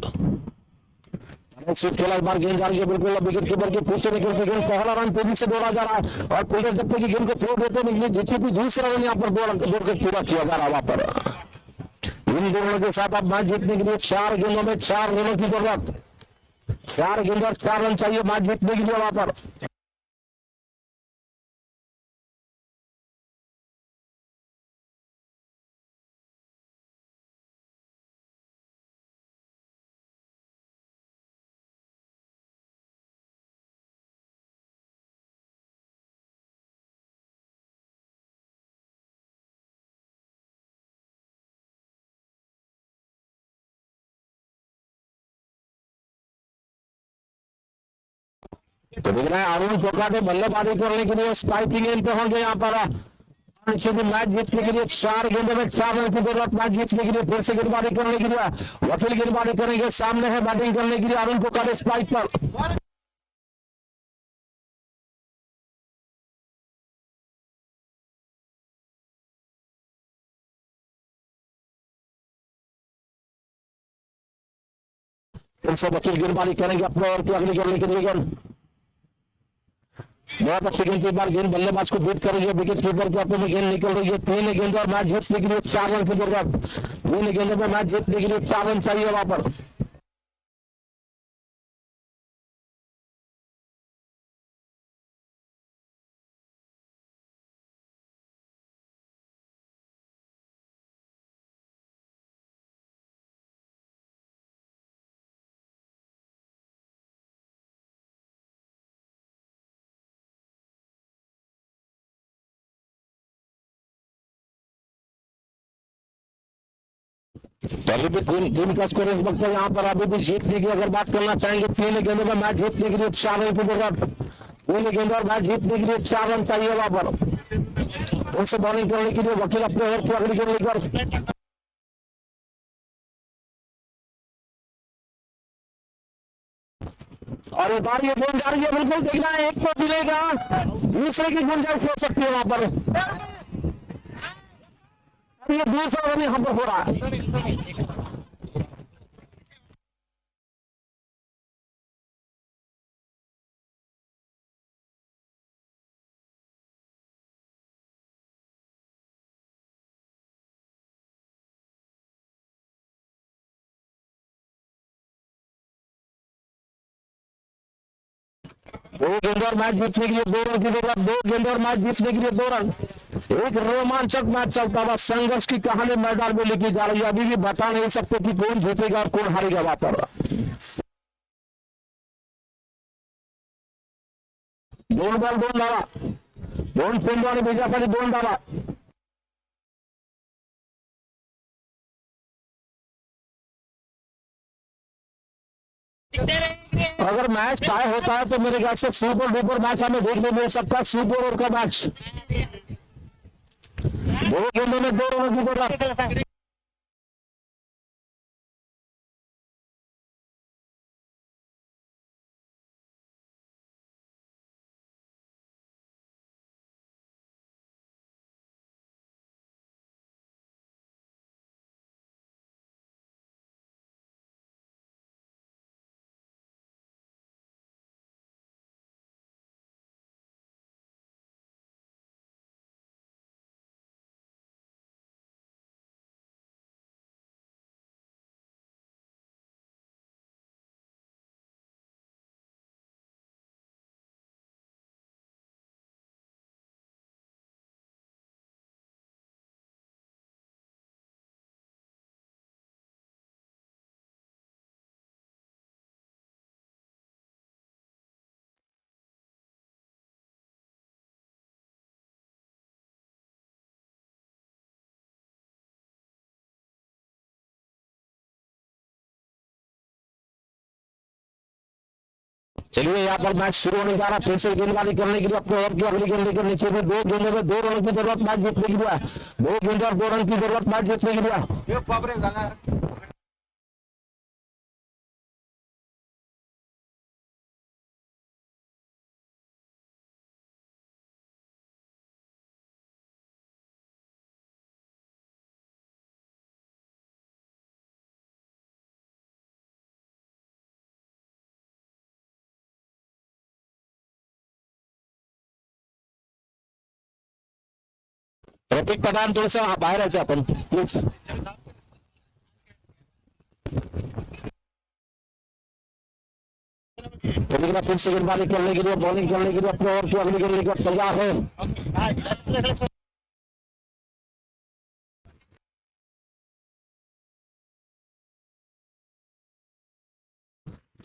खेला, इस बार गेंद जा रही है बिल्कुल विकेट कीपर के पीछे निकल के गेंद पहला रन तेजी से दौड़ा जा रहा है और फील्डर जब तक गेंद को थ्रो देते निकले जिससे भी दूसरा रन यहाँ पर दौड़ के पूरा किया जा रहा है वहां पर। इन दोनों के साथ अब मैच जीतने के लिए 4 गेंदों में 4 रनों की जरूरत। 4 गेंद और 4 रन चाहिए मैच जीतने के लिए वहां पर। तो दिख रहा है अरुण कोकाटे बल्लेबाजी करने के लिए स्ट्राइकिंग एंड पे होंगे यहाँ पर। मैच जीतने के लिए 4 गेंदों में 4 रन की जरूरत। मैच जीतने के लिए फिर से गेंदबाजी करने के लिए वकील गेंदबाजी करेंगे। सामने है बैटिंग करने के लिए अरुण कोकाटे स्ट्राइक पर। फिर से वकील गेंदबाजी करेंगे अपने ओर की अगली करने के लिए गेंद। बहुत अच्छी गेंद, एक बार गेंद बल्लेबाज को बीट करेंगे, विकेट कीपर के हाथों में गेंद निकल रही है। 3 गेंद और मैच जीतने के लिए 4 रन की जरूरत। 3 गेंदों में मैच जीतने के लिए 4 रन चाहिए वहां पर। तो अभी भी तीन का स्कोर इस वक्त यहाँ पर अभी भी जीतने की अगर बात करना चाहेंगे 3 गेंदों में मैच जीतने के लिए 4 रन की जरूरत। 3 गेंद और मैच जीतने के लिए 4 रन चाहिए वहां पर। उनसे बॉलिंग करने के लिए वकील अपने ओर की अगली गेंद लेकर और एक बार ये गेंद जा रही है, बिल्कुल देखना है एक को मिलेगा, दूसरे की गुंजाइश हो सकती है वहां पर। ये दूसरा रन यहाँ पर हो रहा है। दो गेंद और मैच जीतने के लिए 2 रन की जरूरत, 2 गेंद और मैच जीतने के लिए 2 रन। एक रोमांचक मैच चलता हुआ, संघर्ष की कहानी मैदान में लिखी जा रही है। अभी भी बता नहीं सकते कि कौन जीतेगा और कौन हारेगा वहां पर। 2 बॉल 2 धावा, 2 चेंडू आणि बीजासाठी 2 धावा। अगर मैच टाई होता है तो मेरे ख्याल से सुपर डुपर मैच हमें देखने मिल सकता है। सुपर ओवर का मैच, 2 गेंदों में 2 रनों की जरूरत। चलिए यहाँ पर मैच शुरू होने जा रहा है। फिर से गेंदबाजी करने के लिए अपने ओवर की अगली गेंद के नीचे में 2 गेंदों में 2 रनों की जरूरत मैच जीतने के लिए। 2 गेंद और 2 रन की जरूरत मैच जीतने के लिए। प्रतीक प्रधान थोडस बाहेर यायचं आपण प्लीज। फिर से गेंदबाजी करने के लिए, बॉलिंग करने के लिए अपने ओवर की अगली गेंद लेकर तैयार है।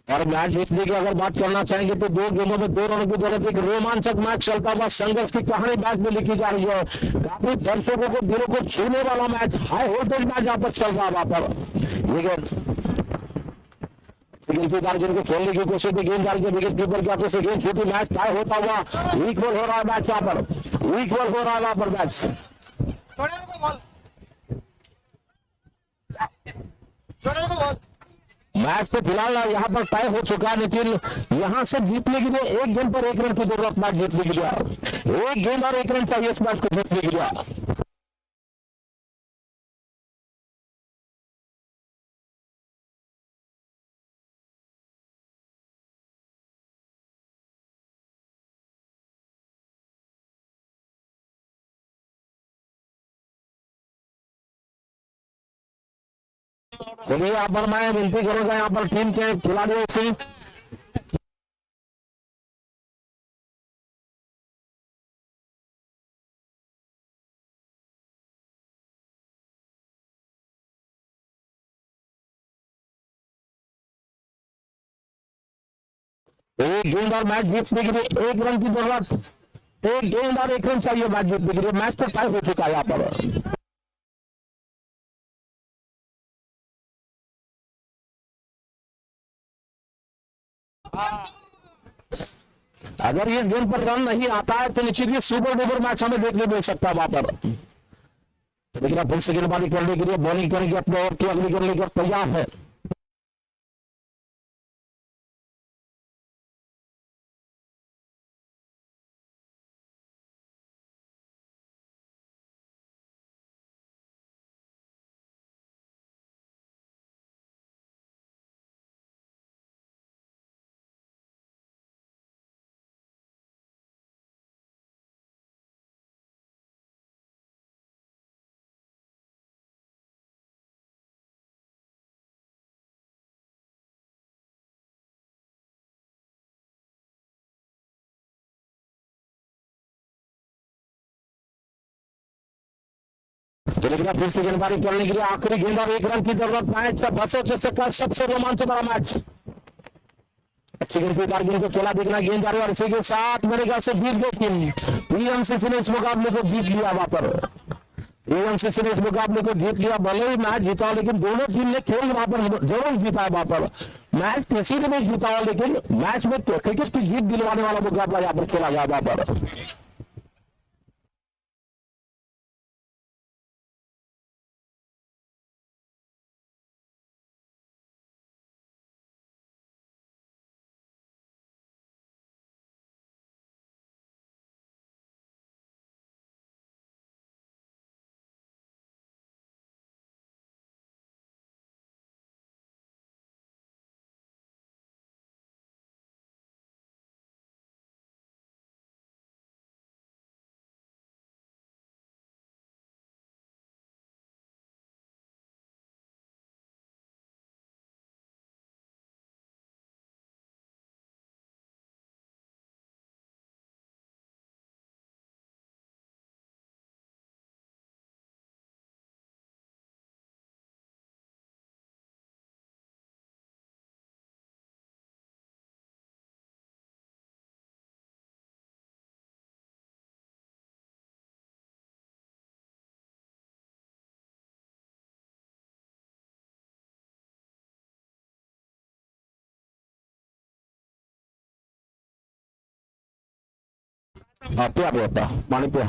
और मैच जीतने की अगर बात करना चाहेंगे तो 2 गेंदों में 2 रनों की जरूरत। एक रोमांचक मैच चलता हुआ, संघर्ष की कहानी मैच में लिखी जा रही है। काफी दर्शकों को दिलों को छूने वाला मैच, हाई वोल्टेज मैच यहाँ पर चल रहा है। वहां पर गेंद को खेलने की कोशिश की, गेंद डाल के विकेट कीपर की हाथों से गेंद छूटी, मैच टाई होता हुआ इक्वल हो रहा है मैच। यहाँ पर इक्वल हो रहा है वहां पर मैच। मैच तो फिलहाल यहाँ पर तय हो चुका है, लेकिन यहाँ से जीतने के लिए 1 गेंद पर 1 रन की जरूरत मैच जीतने के लिए। 1 गेंद और 1 रन चाहिए इस मैच को जीतने के लिए। चलिए यहाँ पर मैं विनती करूंगा यहाँ पर टीम के खिलाड़ियों से, एक गेंद और मैच जीतने के लिए 1 रन की जरूरत। 1 गेंद और 1 रन चाहिए मैच जीतने के लिए। मैच तो टाई हो चुका है यहाँ पर। अगर इस गेंद पर रन नहीं आता है तो निश्चित ही सुपर डुपर मैच हमें देखने मिल सकता है वहां पर। तो लेकिन फिर से गेंदबाजी करने के लिए, बॉलिंग करेंगे अपने ओवर की अगली गेंद लेकर तैयार है। तो लेकिन फिर से गेंदबाजी करने के लिए आखिरी गेंद और 1 रन की जरूरत। मैच का बचे का सबसे रोमांचक वाला मैच। अच्छी गेंद पे गेंद को खेला देखना, गेंद जा रही है और इसी के साथ मेरे ख्याल से जीत गई टीम। पीएमसीसी ने इस मुकाबले को जीत लिया। वहां पर पीएमसीसी ने इस मुकाबले को जीत लिया। भले ही मैच जीता हो, लेकिन दोनों टीम ने खेल वहां पर जरूर जीता है। वहां पर मैच किसी ने नहीं जीता हो, लेकिन मैच में क्रिकेट की जीत दिलवाने वाला मुकाबला यहाँ पर खेला गया। वहां पर पिया पानी पिया।